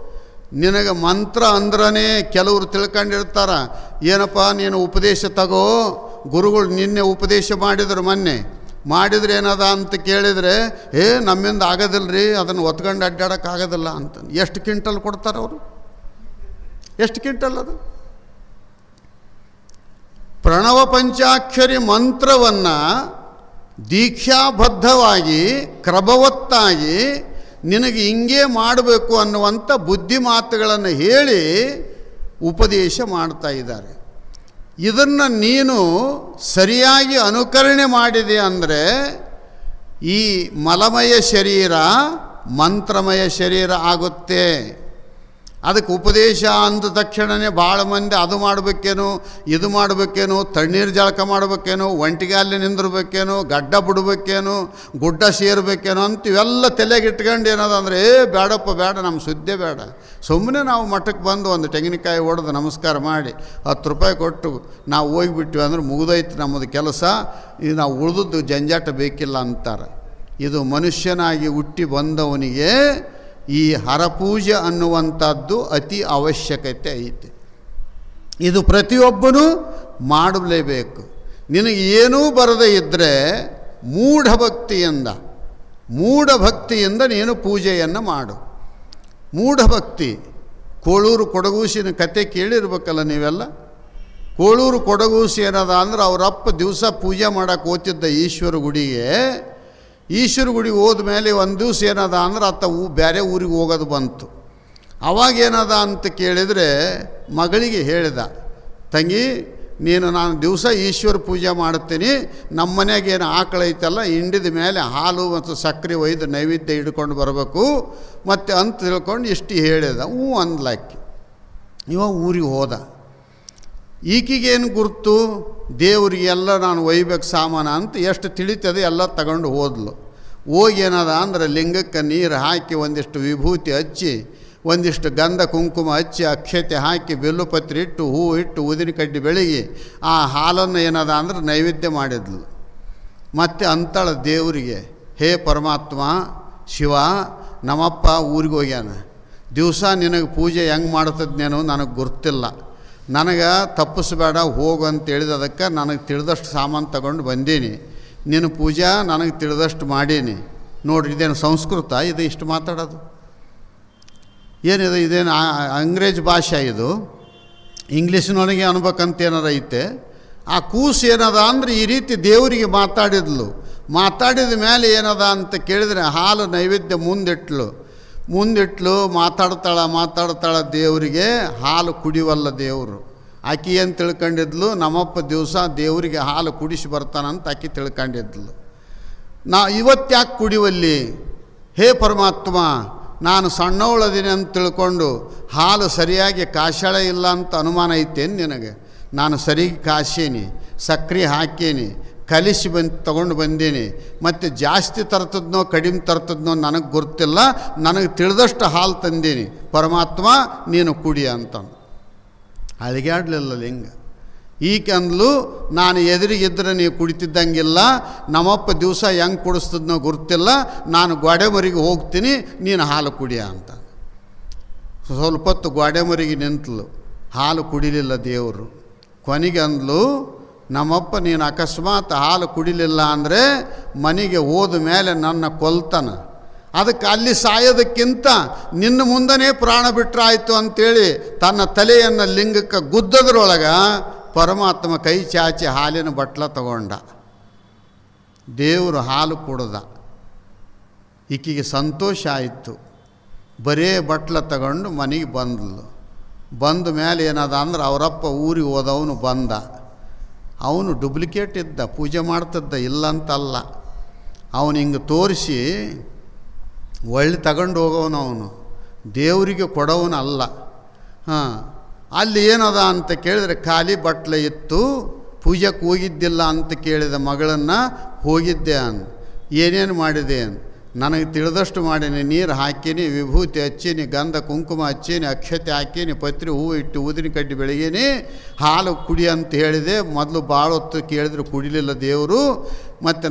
ನಿನಗೆ ಮಂತ್ರ ಅಂದ್ರೇ ಕೆಲವರು ತಿಳ್ಕೊಂಡಿರ್ತಾರೆ, ಏನಪ್ಪ ನೀನು ಉಪದೇಶ ತಗೋ, ಗುರುಗಳು ನಿನ್ನೆ ಉಪದೇಶ ಮಾಡಿದ್ರು, ಮೊನ್ನೆ ಮಾಡಿದ್ರೆ ಏನದ ಅಂತ ಕೇಳಿದರೆ, ನಮ್ಮಿಂದ ಆಗೋದಿಲ್ಲ ರೀ, ಅದನ್ನು ಒತ್ಕೊಂಡು ಅಡ್ಡಾಡೋಕ್ಕಾಗೋದಿಲ್ಲ ಅಂತ. ಎಷ್ಟು ಕ್ವಿಂಟಲ್ ಕೊಡ್ತಾರೆ ಅವರು? ಎಷ್ಟು ಕ್ವಿಂಟಲ್ ಅದು? ಪ್ರಣವ ಪಂಚಾಕ್ಷರಿ ಮಂತ್ರವನ್ನು ದೀಕ್ಷಾಬದ್ಧವಾಗಿ ಕ್ರಮವತ್ತಾಗಿ ನಿನಗೆ ಹಿಂಗೆ ಮಾಡಬೇಕು ಅನ್ನುವಂಥ ಬುದ್ಧಿ ಮಾತುಗಳನ್ನು ಹೇಳಿ ಉಪದೇಶ ಮಾಡ್ತಾ ಇದ್ದಾರೆ. ಇದನ್ನು ನೀನು ಸರಿಯಾಗಿ ಅನುಕರಣೆ ಮಾಡಿದೆ ಅಂದರೆ ಈ ಮಲಮಯ ಶರೀರ ಮಂತ್ರಮಯ ಶರೀರ ಆಗುತ್ತೆ. ಅದಕ್ಕೆ ಉಪದೇಶ ಅಂದ ತಕ್ಷಣವೇ ಭಾಳ ಮಂದಿ ಅದು ಮಾಡಬೇಕೇನೋ, ಇದು ಮಾಡಬೇಕೇನೋ, ತಣ್ಣೀರು ಜಳಕ ಮಾಡಬೇಕೇನೋ, ಒಂಟಿಗಾಲಿ ನಿಂದಿರ್ಬೇಕೇನೋ, ಗಡ್ಡ ಬಿಡಬೇಕೇನೋ, ಗುಡ್ಡ ಸೇರಬೇಕೇನೋ ಅಂತ ಇವೆಲ್ಲ ತಲೆಗಿಟ್ಕೊಂಡು ಏನದ ಅಂದರೆ, ಬೇಡಪ್ಪ ಬೇಡ, ನಮ್ಮ ಸುದ್ದಿ ಬೇಡ, ಸುಮ್ಮನೆ ನಾವು ಮಠಕ್ಕೆ ಬಂದು ಒಂದು ತೆಂಗಿನಕಾಯಿ ಹೊಡೆದು ನಮಸ್ಕಾರ ಮಾಡಿ 10 ರೂಪಾಯಿ ಕೊಟ್ಟು ನಾವು ಹೋಗಿಬಿಟ್ವಿ ಅಂದ್ರೆ ಮುಗಿದೈತಿ ನಮ್ಮದು ಕೆಲಸ, ಇದು ನಾವು ಉಳಿದದ್ದು ಜಂಜಾಟ ಬೇಕಿಲ್ಲ ಅಂತಾರೆ. ಇದು ಮನುಷ್ಯನಾಗಿ ಹುಟ್ಟಿ ಬಂದವನಿಗೆ ಈ ಹರಪೂಜೆ ಅನ್ನುವಂಥದ್ದು ಅತಿ ಅವಶ್ಯಕತೆ ಐತೆ. ಇದು ಪ್ರತಿಯೊಬ್ಬನೂ ಮಾಡಲೇಬೇಕು. ನಿನಗೆ ಏನೂ ಬರದೇ ಇದ್ದರೆ ಮೂಢಭಕ್ತಿಯಿಂದ ನೀನು ಪೂಜೆಯನ್ನು ಮಾಡು. ಮೂಢಭಕ್ತಿ. ಕೋಳೂರು ಕೊಡಗೂಸಿನ ಕತೆ ಕೇಳಿರ್ಬೇಕಲ್ಲ ನೀವೆಲ್ಲ. ಕೋಳೂರು ಕೊಡಗೂಸಿ ಏನದ ಅಂದ್ರೆ ಅವರಪ್ಪ ದಿವಸ ಪೂಜೆ ಮಾಡೋಕೆ ಹೋಗ್ತಿದ್ದ ಈಶ್ವರ ಗುಡಿಗೆ. ಈಶ್ವರ ಗುಡಿಗೆ ಹೋದ್ಮೇಲೆ ಒಂದು ದಿವಸ ಏನದ ಅಂದ್ರೆ ಆತ ಬೇರೆ ಊರಿಗೆ ಹೋಗೋದು ಬಂತು. ಅವಾಗೇನದ ಅಂತ ಕೇಳಿದರೆ ಮಗಳಿಗೆ ಹೇಳಿದ, ತಂಗಿ ನಾನು ದಿವಸ ಈಶ್ವರ ಪೂಜೆ ಮಾಡ್ತೀನಿ, ನಮ್ಮ ಮನೆಯಾಗ ಏನು ಆಕಳೈತಲ್ಲ ಹಿಂಡಿದ ಮೇಲೆ ಹಾಲು ಮತ್ತು ಸಕ್ಕರೆ ಒಯ್ದು ನೈವೇದ್ಯ ಹಿಡ್ಕೊಂಡು ಬರಬೇಕು ಮತ್ತು ಅಂತ ತಿಳ್ಕೊಂಡು ಇಷ್ಟು ಹೇಳಿದ. ಅಂದ್ಲಾಕಿ. ಇವ ಊರಿಗೆ ಹೋದ. ಈಕಿಗೇನು ಗುರ್ತು, ದೇವರಿಗೆಲ್ಲ ನಾನು ಒಯ್ಬೇಕು ಸಾಮಾನು ಅಂತ ಎಷ್ಟು ತಿಳಿತದೆ ಎಲ್ಲ ತಗೊಂಡು ಹೋದ್ಲು. ಹೋಗಿ ಏನದ ಅಂದ್ರೆ ಲಿಂಗಕ್ಕೆ ನೀರು ಹಾಕಿ ಒಂದಿಷ್ಟು ವಿಭೂತಿ ಹಚ್ಚಿ, ಒಂದಿಷ್ಟು ಗಂಧ ಕುಂಕುಮ ಹಚ್ಚಿ, ಅಕ್ಷತೆ ಹಾಕಿ, ಬೆಲ್ಲುಪತ್ರಿ ಇಟ್ಟು, ಹೂ ಇಟ್ಟು, ಉದಿನ ಕಡ್ಡಿ ಬೆಳಗಿ ಆ ಹಾಲನ್ನು ಏನದ ಅಂದ್ರೆ ನೈವೇದ್ಯ ಮಾಡಿದ್ಲು. ಮತ್ತು ಅಂತಾಳ ದೇವರಿಗೆ, ಹೇ ಪರಮಾತ್ಮ ಶಿವ, ನಮ್ಮಪ್ಪ ಊರಿಗೆ ಹೋಗ್ಯಾನ, ದಿವಸ ನಿನಗೆ ಪೂಜೆ ಹೆಂಗೆ ಮಾಡ್ತದ್ನೇನೋ ನನಗೆ ಗೊತ್ತಿಲ್ಲ, ನನಗೆ ತಪ್ಪಿಸ್ಬೇಡ ಹೋಗು ಅಂತ ಹೇಳಿದದಕ್ಕೆ ನನಗೆ ತಿಳಿದಷ್ಟು ಸಾಮಾನು ತಗೊಂಡು ಬಂದೀನಿ, ನಿನ್ನ ಪೂಜಾ ನನಗೆ ತಿಳಿದಷ್ಟು ಮಾಡೀನಿ. ನೋಡ್ರಿ ಇದೇನು ಸಂಸ್ಕೃತ ಇದು ಇಷ್ಟು ಮಾತಾಡೋದು? ಏನಿದೆ ಇದೇನು ಅಂಗ್ರೇಜ್ ಭಾಷೆ ಇದು? ಇಂಗ್ಲೀಷ್ನೊಳಗೆ ಅನ್ಬೇಕಂತ ಏನಾರ ಐತೆ? ಆ ಕೂಸು ಏನದ ಅಂದರೆ ಈ ರೀತಿ ದೇವರಿಗೆ ಮಾತಾಡಿದ್ಲು. ಮಾತಾಡಿದ ಮೇಲೆ ಏನದ ಅಂತ ಕೇಳಿದರೆ ಹಾಲು ನೈವೇದ್ಯ ಮುಂದಿಟ್ಲು ಮಾತಾಡ್ತಾಳ ದೇವರಿಗೆ. ಹಾಲು ಕುಡಿವಲ್ಲ ದೇವರು. ಆಕೆ ಏನು ತಿಳ್ಕೊಂಡಿದ್ಲು, ನಮ್ಮಪ್ಪ ದಿವಸ ದೇವರಿಗೆ ಹಾಲು ಕುಡಿಸಿ ಬರ್ತಾನಂತ ಆಕೆ ತಿಳ್ಕೊಂಡಿದ್ಲು. ಇವತ್ತ್ಯಾಕೆ ಕುಡಿವಲ್ಲಿ? ಹೇ ಪರಮಾತ್ಮ, ನಾನು ಸಣ್ಣವಳದೀನಿ ಅಂತ ತಿಳ್ಕೊಂಡು ಹಾಲು ಸರಿಯಾಗಿ ಕಾಶಾಳ ಇಲ್ಲ ಅಂತ ಅನುಮಾನ ಐತೇನು ನಿನಗೆ? ನಾನು ಸರಿಗೆ ಕಾಸೀನಿ, ಸಕ್ಕರೆ ಹಾಕೀನಿ, ಕಲಿಸಿ ತೊಗೊಂಡು ಬಂದೀನಿ, ಮತ್ತು ಜಾಸ್ತಿ ತರ್ತದ್ನೋ ಕಡಿಮೆ ತರ್ತದ್ನೋ ನನಗೆ ಗೊತ್ತಿಲ್ಲ, ನನಗೆ ತಿಳಿದಷ್ಟು ಹಾಲು ತಂದೀನಿ, ಪರಮಾತ್ಮ ನೀನು ಕುಡಿ ಅಂತ. ಅಳಿಗಾಡ್ಲಿಲ್ಲ ಲಿಂಗ. ಈಗಂದ್ಲು, ನಾನು ಎದುರಿಗಿದ್ರೆ ನೀವು ಕುಡಿತಿದ್ದಂಗಿಲ್ಲ, ನಮ್ಮಪ್ಪ ದಿವಸ ಹೆಂಗೆ ಕುಡಿಸ್ತದ್ನೋ ಗೊತ್ತಿಲ್ಲ, ನಾನು ಗೋಡೆಮರಿಗೆ ಹೋಗ್ತೀನಿ, ನೀನು ಹಾಲು ಕುಡಿಯ ಅಂತ. ಸ್ವಲ್ಪ ಹೊತ್ತು ಗೋಡೆಮರಿಗೆ ನಿಂತಲು, ಹಾಲು ಕುಡಿಲಿಲ್ಲ ದೇವರು. ಕೊನೆಗೆ ಅಂದ್ಲು, ನಮ್ಮಪ್ಪ ನೀನು ಅಕಸ್ಮಾತ್ ಹಾಲು ಕುಡಿಲಿಲ್ಲ ಅಂದರೆ ಮನೆಗೆ ಹೋದ ಮೇಲೆ ನನ್ನ ಕೊಲ್ತಾನ, ಅದಕ್ಕೆ ಅಲ್ಲಿ ಸಾಯೋದಕ್ಕಿಂತ ನಿನ್ನ ಮುಂದನೇ ಪ್ರಾಣ ಬಿಟ್ಟರಾಯ್ತು ಅಂಥೇಳಿ ತನ್ನ ತಲೆಯನ್ನು ಲಿಂಗಕ್ಕೆ ಗುದ್ದದ್ರೊಳಗೆ ಪರಮಾತ್ಮ ಕೈ ಚಾಚಿ ಹಾಲಿನ ಬಟ್ಲ ತಗೊಂಡ. ದೇವರು ಹಾಲು ಕುಡ್ದ. ಈಕೆಗೆ ಸಂತೋಷ ಆಯಿತು. ಬರೇ ಬಟ್ಲ ತಗೊಂಡು ಮನೆಗೆ ಬಂದ ಮೇಲೆ ಏನದ ಅಂದ್ರೆ ಅವರಪ್ಪ ಊರಿಗೆ ಹೋದವನು ಬಂದ. ಅವನು ಡುಪ್ಲಿಕೇಟ್ ಇದ್ದ, ಪೂಜೆ ಮಾಡ್ತಿದ್ದ, ಇಲ್ಲಂತಲ್ಲ. ಅವನು ಹಿಂಗೆ ತೋರಿಸಿ ಒಳ್ಳೆ ತಗೊಂಡು ಹೋಗೋನು, ಅವನು ದೇವರಿಗೆ ಕೊಡೋವನಲ್ಲ. ಅಲ್ಲಿ ಏನದ ಅಂತ ಕೇಳಿದ್ರೆ ಖಾಲಿ ಬಟ್ಲೆ ಇತ್ತು. ಪೂಜೆಗೆ ಹೋಗಿದ್ದಿಲ್ಲ ಅಂತ ಕೇಳಿದ ಮಗಳನ್ನು, ಹೋಗಿದ್ದೆ ಅಂದ. ಏನೇನು ಮಾಡಿದೆ ಅಂದ. ನನಗೆ ತಿಳಿದಷ್ಟು ಮಾಡೀನಿ, ನೀರು ಹಾಕೀನಿ, ವಿಭೂತಿ ಹಚ್ಚೀನಿ, ಗಂಧ ಕುಂಕುಮ ಹಚ್ಚೀನಿ, ಅಕ್ಷತೆ ಹಾಕೀನಿ, ಪತ್ರಿ ಹೂವು ಇಟ್ಟು ಊದಿನ ಕಡ್ಡಿ ಬೆಳಗೀನಿ, ಹಾಲು ಕುಡಿ ಅಂತ ಹೇಳಿದೆ. ಮೊದಲು ಭಾಳ ಹೊತ್ತು ಕೇಳಿದ್ರು ಕುಡಿಲಿಲ್ಲ ದೇವರು. ಮತ್ತು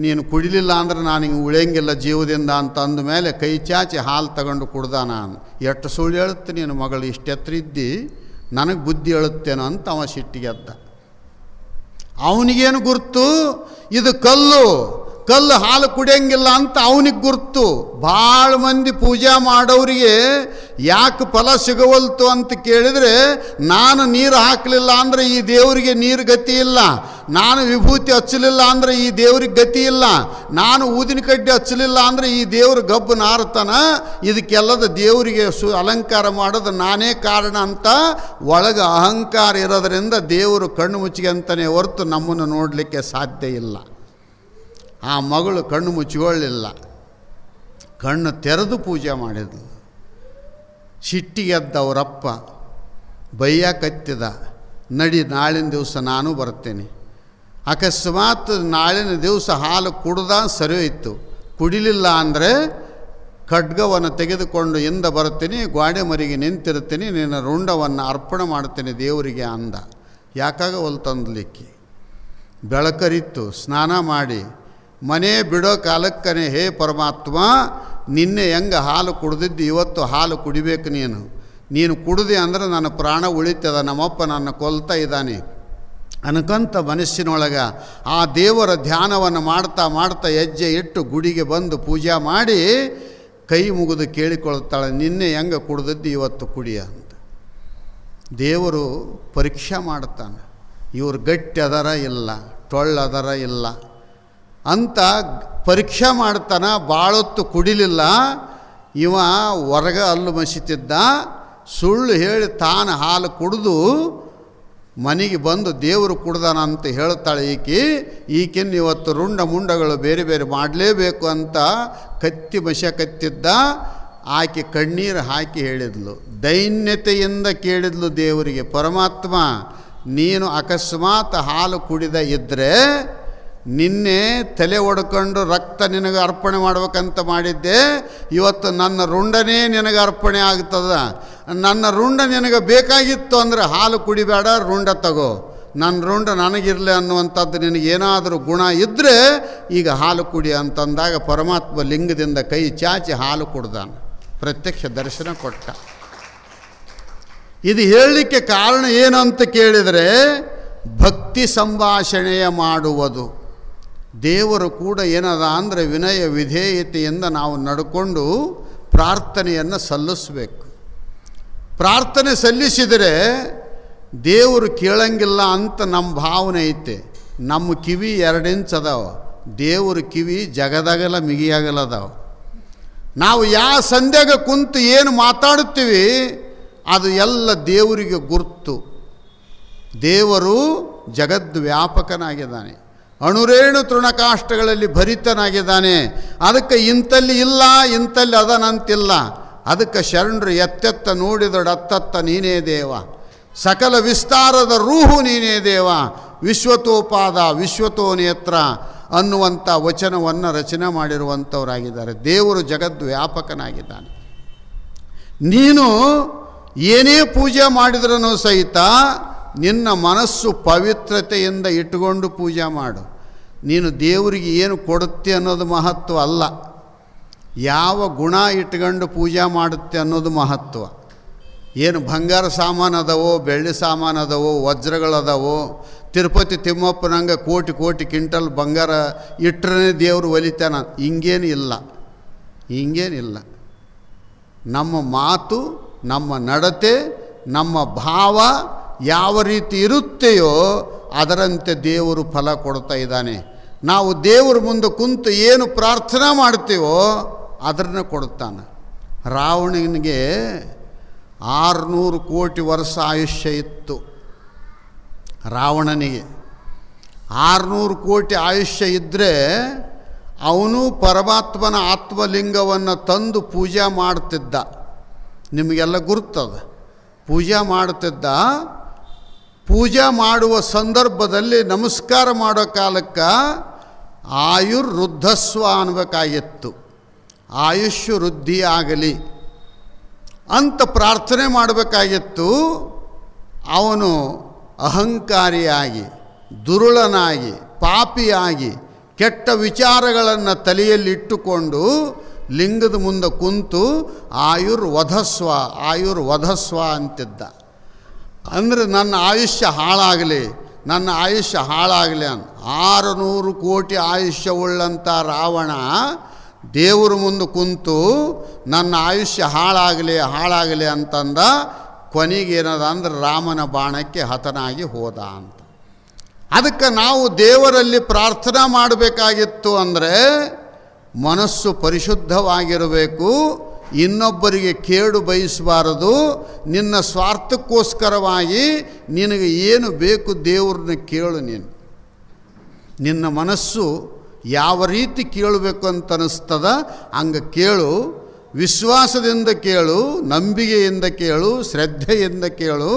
ನೀನು ಕುಡಿಲಿಲ್ಲ ಅಂದ್ರೆ ನಾನು ಹಿಂಗೆ ಉಳಿಯಂಗಿಲ್ಲ ಜೀವದಿಂದ ಅಂತ ಅಂದ ಮೇಲೆ ಕೈ ಚಾಚಿ ಹಾಲು ತಗೊಂಡು ಕುಡ್ದ. ನಾನು ಎಷ್ಟು ಸುಳ್ಳು ಹೇಳುತ್ತೆ ನೀನು ಮಗಳು, ಇಷ್ಟೆತ್ರ ಇದ್ದಿ, ನನಗೆ ಬುದ್ಧಿ ಹೇಳುತ್ತೇನೋ ಅಂತ ಅವ ಸಿಟ್ಟಿಗೆದ್ದ. ಅವನಿಗೇನು ಗುರ್ತು, ಇದು ಕಲ್ಲು ಹಾಲು ಕುಡಿಯಂಗಿಲ್ಲ ಅಂತ ಅವನಿಗೆ ಗುರ್ತು. ಭಾಳ ಮಂದಿ ಪೂಜೆ ಮಾಡೋರಿಗೆ ಯಾಕೆ ಫಲ ಸಿಗವಲ್ತು ಅಂತ ಕೇಳಿದರೆ, ನಾನು ನೀರು ಹಾಕಲಿಲ್ಲ ಅಂದರೆ ಈ ದೇವರಿಗೆ ನೀರು ಗತಿ ಇಲ್ಲ, ನಾನು ವಿಭೂತಿ ಹಚ್ಚಲಿಲ್ಲ ಅಂದರೆ ಈ ದೇವ್ರಿಗೆ ಗತಿ ಇಲ್ಲ, ನಾನು ಊದಿನ ಕಡ್ಡಿ ಹಚ್ಚಲಿಲ್ಲ ಅಂದರೆ ಈ ದೇವ್ರ ಗಬ್ಬು ನಾರ್ತಾನ, ಇದಕ್ಕೆಲ್ಲದ ದೇವರಿಗೆ ಅಲಂಕಾರ ಮಾಡೋದು ನಾನೇ ಕಾರಣ ಅಂತ ಒಳಗೆ ಅಹಂಕಾರ ಇರೋದರಿಂದ ದೇವರು ಕಣ್ಣು ಮುಚ್ಚಿಗೆ ಅಂತಲೇ ಹೊರತು ನಮ್ಮನ್ನು ನೋಡಲಿಕ್ಕೆ ಸಾಧ್ಯ ಇಲ್ಲ. ಆ ಮಗಳು ಕಣ್ಣು ಮುಚ್ಚಿಕೊಳ್ಳಿಲ್ಲ, ಕಣ್ಣು ತೆರೆದು ಪೂಜೆ ಮಾಡಿದ್ಲು. ಸಿಟ್ಟಿಗೆದ್ದ ಅವರಪ್ಪ, ಬೈಯಕತ್ತಿದ, ನಡಿ ನಾಳಿನ ದಿವಸ ನಾನು ಬರ್ತೇನೆ. ಅಕಸ್ಮಾತ್ ನಾಳಿನ ದಿವಸ ಹಾಲು ಕುಡ್ದ ಸರಿ ಹೋಯ್ತು, ಕುಡಿಲಿಲ್ಲ ಅಂದರೆ ಖಡ್ಗವನ್ನು ತೆಗೆದುಕೊಂಡು ಹಿಂದ ಬರ್ತೀನಿ, ಗೋಡೆ ಮರಿಗೆ ನಿಂತಿರ್ತೀನಿ, ನಿನ್ನ ರುಂಡವನ್ನು ಅರ್ಪಣೆ ಮಾಡ್ತೀನಿ ದೇವರಿಗೆ ಅಂದ. ಯಾಕಾಗ ಹೊಲ್ತಂದ್ಲಿಕ್ಕೆ ಬೆಳಕರಿತ್ತು, ಸ್ನಾನ ಮಾಡಿ ಮನೆ ಬಿಡೋ ಕಾಲಕ್ಕನೆ, ಹೇ ಪರಮಾತ್ಮ, ನಿನ್ನೆ ಹೆಂಗೆ ಹಾಲು ಕುಡ್ದಿದ್ದು ಇವತ್ತು ಹಾಲು ಕುಡಿಬೇಕು. ನೀನು ಕುಡಿದೆ ಅಂದರೆ ನನ್ನ ಪ್ರಾಣ ಉಳಿತದ, ನಮ್ಮಪ್ಪ ನನ್ನ ಕೊಲ್ತಾ ಇದ್ದಾನೆ ಅನ್ಕಂತ ಮನಸ್ಸಿನೊಳಗೆ ಆ ದೇವರ ಧ್ಯಾನವನ್ನು ಮಾಡ್ತಾ ಮಾಡ್ತಾ ಹೆಜ್ಜೆ ಇಟ್ಟು ಗುಡಿಗೆ ಬಂದು ಪೂಜೆ ಮಾಡಿ ಕೈ ಮುಗಿದು ಕೇಳಿಕೊಳ್ತಾಳೆ, ನಿನ್ನೆ ಹೆಂಗೆ ಕುಡ್ದಿದ್ದು ಇವತ್ತು ಕುಡಿಯ ಅಂತ. ದೇವರು ಪರೀಕ್ಷೆ ಮಾಡ್ತಾನೆ, ಇವರು ಗಟ್ಟಿ ಅದರ ಇಲ್ಲ, ಟೊಳ್ಳದರ ಇಲ್ಲ ಅಂತ ಪರೀಕ್ಷೆ ಮಾಡ್ತಾನೆ. ಭಾಳೊತ್ತು ಕುಡಿಲಿಲ್ಲ ಇವ, ಹೊರಗೆ ಹಲ್ಲು ಮಸಿತಿದ್ದ. ಸುಳ್ಳು ಹೇಳಿ ತಾನು ಹಾಲು ಕುಡಿದು ಮನೆಗೆ ಬಂದು ದೇವರು ಕುಡ್ದಾನ ಅಂತ ಹೇಳ್ತಾಳೆ ಈಕಿನ್ನು ಇವತ್ತು ರುಂಡ ಮುಂಡಗಳು ಬೇರೆ ಬೇರೆ ಮಾಡಲೇಬೇಕು ಅಂತ ಕತ್ತಿ ಕತ್ತಿದ್ದ. ಆಕೆ ಕಣ್ಣೀರು ಹಾಕಿ ಹೇಳಿದ್ಲು, ದೈನ್ಯತೆಯಿಂದ ಕೇಳಿದ್ಲು ದೇವರಿಗೆ, ಪರಮಾತ್ಮ, ನೀನು ಅಕಸ್ಮಾತ್ ಹಾಲು ಕುಡಿದ ಇದ್ದರೆ ನಿನ್ನೆ ತಲೆ ಒಡ್ಕೊಂಡು ರಕ್ತ ನಿನಗೆ ಅರ್ಪಣೆ ಮಾಡ್ಬೇಕಂತ ಮಾಡಿದ್ದೆ, ಇವತ್ತು ನನ್ನ ರುಂಡನೇ ನಿನಗೆ ಅರ್ಪಣೆ ಆಗ್ತದ. ನನ್ನ ರುಂಡ ನಿನಗೆ ಬೇಕಾಗಿತ್ತು ಅಂದರೆ ಹಾಲು ಕುಡಿಬೇಡ, ರುಂಡ ತಗೋ, ನನ್ನ ರುಂಡ ನನಗಿರಲಿ ಅನ್ನುವಂಥದ್ದು ನಿನಗೇನಾದರೂ ಗುಣ ಇದ್ದರೆ ಈಗ ಹಾಲು ಕುಡಿ ಅಂತಂದಾಗ ಪರಮಾತ್ಮ ಲಿಂಗದಿಂದ ಕೈ ಚಾಚಿ ಹಾಲು ಕುಡ್ದಾನ, ಪ್ರತ್ಯಕ್ಷ ದರ್ಶನ ಕೊಟ್ಟ. ಇದು ಹೇಳಲಿಕ್ಕೆ ಕಾರಣ ಏನು ಅಂತ ಕೇಳಿದರೆ, ಭಕ್ತಿ ಸಂಭಾಷಣೆಯ ಮಾಡುವುದು. ದೇವರು ಕೂಡ ಏನದ ಅಂದರೆ ವಿನಯ ವಿಧೇಯತೆಯಿಂದ ನಾವು ನಡ್ಕೊಂಡು ಪ್ರಾರ್ಥನೆಯನ್ನು ಸಲ್ಲಿಸಬೇಕು. ಪ್ರಾರ್ಥನೆ ಸಲ್ಲಿಸಿದರೆ ದೇವರು ಕೇಳಂಗಿಲ್ಲ ಅಂತ ನಮ್ಮ ಭಾವನೆ ಐತೆ. ನಮ್ಮ ಕಿವಿ 2 ಇಂಚ್ ಅದಾವ, ದೇವ್ರ ಕಿವಿ ಜಗದಗಲ ಮಿಗಿಯಾಗಲದಾವ. ನಾವು ಯಾವ ಸಂಧ್ಯಾಗ ಕುಂತು ಏನು ಮಾತಾಡುತ್ತೀವಿ ಅದು ಎಲ್ಲ ದೇವರಿಗೆ ಗುರ್ತು. ದೇವರು ಜಗದ್ವ್ಯಾಪಕನಾಗಿದ್ದಾನೆ, ಅಣುರೇಣು ತೃಣಕಾಷ್ಟಗಳಲ್ಲಿ ಭರಿತನಾಗಿದ್ದಾನೆ. ಅದಕ್ಕೆ ಇಂತಲ್ಲಿ ಇಲ್ಲ, ಇಂತಲ್ಲಿ ಅದನಂತಿಲ್ಲ. ಅದಕ್ಕೆ ಶರಣರು ಎತ್ತೆತ್ತ ನೋಡಿದಡತ್ತತ್ತ ನೀನೇ ದೇವ, ಸಕಲ ವಿಸ್ತಾರದ ರೂಹು ನೀನೇ ದೇವ, ವಿಶ್ವತೋಪಾದ ವಿಶ್ವತೋ ನೇತ್ರ ಅನ್ನುವಂಥ ವಚನವನ್ನು ರಚನೆ ಮಾಡಿರುವಂಥವರಾಗಿದ್ದಾರೆ. ದೇವರು ಜಗದ್ವ್ಯಾಪಕನಾಗಿದ್ದಾನೆ. ನೀನು ಏನೇ ಪೂಜೆ ಮಾಡಿದ್ರೂ ಸಹಿತ ನಿನ್ನ ಮನಸ್ಸು ಪವಿತ್ರತೆಯಿಂದ ಇಟ್ಟುಕೊಂಡು ಪೂಜೆ ಮಾಡು. ನೀನು ದೇವರಿಗೆ ಏನು ಕೊಡುತ್ತೆ ಅನ್ನೋದು ಮಹತ್ವ ಅಲ್ಲ, ಯಾವ ಗುಣ ಇಟ್ಕೊಂಡು ಪೂಜೆ ಮಾಡುತ್ತೆ ಅನ್ನೋದು ಮಹತ್ವ. ಏನು ಬಂಗಾರ ಸಾಮಾನು ಅದವೋ, ಬೆಳ್ಳಿ ಸಾಮಾನು ಅದವೋ, ವಜ್ರಗಳದವೋ, ತಿರುಪತಿ ತಿಮ್ಮಪ್ಪನಂಗೆ ಕೋಟಿ ಕೋಟಿ ಕ್ವಿಂಟಲ್ ಬಂಗಾರ ಇಟ್ಟರೆ ದೇವರು ಒಲಿತಾನ, ಹಿಂಗೇನಿಲ್ಲ. ನಮ್ಮ ಮಾತು, ನಮ್ಮ ನಡತೆ, ನಮ್ಮ ಭಾವ ಯಾವ ರೀತಿ ಇರುತ್ತೆಯೋ ಅದರಂತೆ ದೇವರು ಫಲ ಕೊಡ್ತಾ ಇದ್ದಾನೆ. ನಾವು ದೇವರ ಮುಂದೆ ಕುಂತು ಏನು ಪ್ರಾರ್ಥನಾ ಮಾಡ್ತೀವೋ ಅದನ್ನು ಕೊಡ್ತಾನೆ. ರಾವಣನಿಗೆ 600 ಕೋಟಿ ವರ್ಷ ಆಯುಷ್ಯ ಇತ್ತು. ರಾವಣನಿಗೆ 600 ಕೋಟಿ ಆಯುಷ್ಯ ಇದ್ದರೆ ಅವನು ಪರಮಾತ್ಮನ ಆತ್ಮಲಿಂಗವನ್ನು ತಂದು ಪೂಜೆ ಮಾಡ್ತಿದ್ದ. ನಿಮಗೆಲ್ಲ ಗುರ್ತದ. ಪೂಜೆ ಮಾಡುತ್ತಿದ್ದ. ಪೂಜೆ ಮಾಡುವ ಸಂದರ್ಭದಲ್ಲಿ ನಮಸ್ಕಾರ ಮಾಡೋ ಕಾಲಕ್ಕೆ ಆಯುರ್ವೃದ್ಧಸ್ವ ಅನ್ನಬೇಕಾಗಿತ್ತು. ಆಯುಷ್ ವೃದ್ಧಿ ಆಗಲಿ ಅಂತ ಪ್ರಾರ್ಥನೆ ಮಾಡಬೇಕಾಗಿತ್ತು. ಅವನು ಅಹಂಕಾರಿಯಾಗಿ, ದುರುಳನಾಗಿ, ಪಾಪಿಯಾಗಿ, ಕೆಟ್ಟ ವಿಚಾರಗಳನ್ನು ತಲೆಯಲ್ಲಿಟ್ಟುಕೊಂಡು ಲಿಂಗದ ಮುಂದೆ ಕುಂತು ಆಯುರ್ವಧಸ್ವ ಆಯುರ್ವಧಸ್ವ ಅಂತಿದ್ದ. ಅಂದರೆ ನನ್ನ ಆಯುಷ್ಯ ಹಾಳಾಗಲಿ, ನನ್ನ ಆಯುಷ್ಯ ಹಾಳಾಗಲಿ ಅಂತ. 600 ಕೋಟಿ ಆಯುಷ್ಯವುಳ್ಳಂಥ ರಾವಣ ದೇವರ ಮುಂದೆ ಕುಂತು ನನ್ನ ಆಯುಷ್ಯ ಹಾಳಾಗಲಿ ಅಂತಂದ. ಕೊನೆಗೇನದ ಅಂದ್ರೆ ರಾಮನ ಬಾಣಕ್ಕೆ ಹತನಾಗಿ ಹೋದ ಅಂತ. ಅದಕ್ಕೆ ನಾವು ದೇವರಲ್ಲಿ ಪ್ರಾರ್ಥನಾ ಮಾಡಬೇಕಾಗಿತ್ತು ಅಂದರೆ ಮನಸ್ಸು ಪರಿಶುದ್ಧವಾಗಿರಬೇಕು, ಇನ್ನೊಬ್ಬರಿಗೆ ಕೇಡು ಬಯಸಬಾರದು. ನಿನ್ನ ಸ್ವಾರ್ಥಕ್ಕೋಸ್ಕರವಾಗಿ ನಿನಗೆ ಏನು ಬೇಕು ದೇವ್ರನ್ನ ಕೇಳು. ನಿನ್ನ ಮನಸ್ಸು ಯಾವ ರೀತಿ ಕೇಳಬೇಕು ಅಂತ ಅನ್ನಿಸ್ತದ ಹಂಗೆ ಕೇಳು. ವಿಶ್ವಾಸದಿಂದ ಕೇಳು, ನಂಬಿಕೆಯಿಂದ ಕೇಳು, ಶ್ರದ್ಧೆಯಿಂದ ಕೇಳು.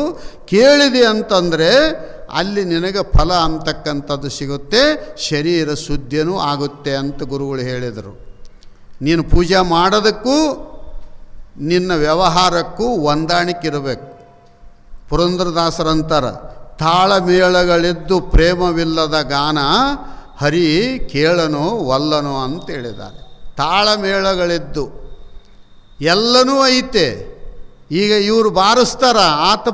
ಕೇಳಿದೆ ಅಂತಂದರೆ ಅಲ್ಲಿ ನಿನಗೆ ಫಲ ಅಂತಕ್ಕಂಥದ್ದು ಸಿಗುತ್ತೆ, ಶರೀರ ಶುದ್ಧಿಯೂ ಆಗುತ್ತೆ ಅಂತ ಗುರುಗಳು ಹೇಳಿದರು. ನೀನು ಪೂಜೆ ಮಾಡೋದಕ್ಕೂ ನಿನ್ನ ವ್ಯವಹಾರಕ್ಕೂ ಹೊಂದಾಣಿಕೆ ಇರಬೇಕು. ಪುರಂದರದಾಸರಂತಾರ, ತಾಳಮೇಳಗಳಿದ್ದು ಪ್ರೇಮವಿಲ್ಲದ ಗಾನ ಹರಿ ಕೇಳನೋ ವಲ್ಲನೋ ಅಂತ ಹೇಳಿದ್ದಾರೆ. ತಾಳಮೇಳಗಳಿದ್ದು ಎಲ್ಲನೂ ಐತೆ. ಈಗ ಇವರು ಬಾರಿಸ್ತಾರ, ಆತ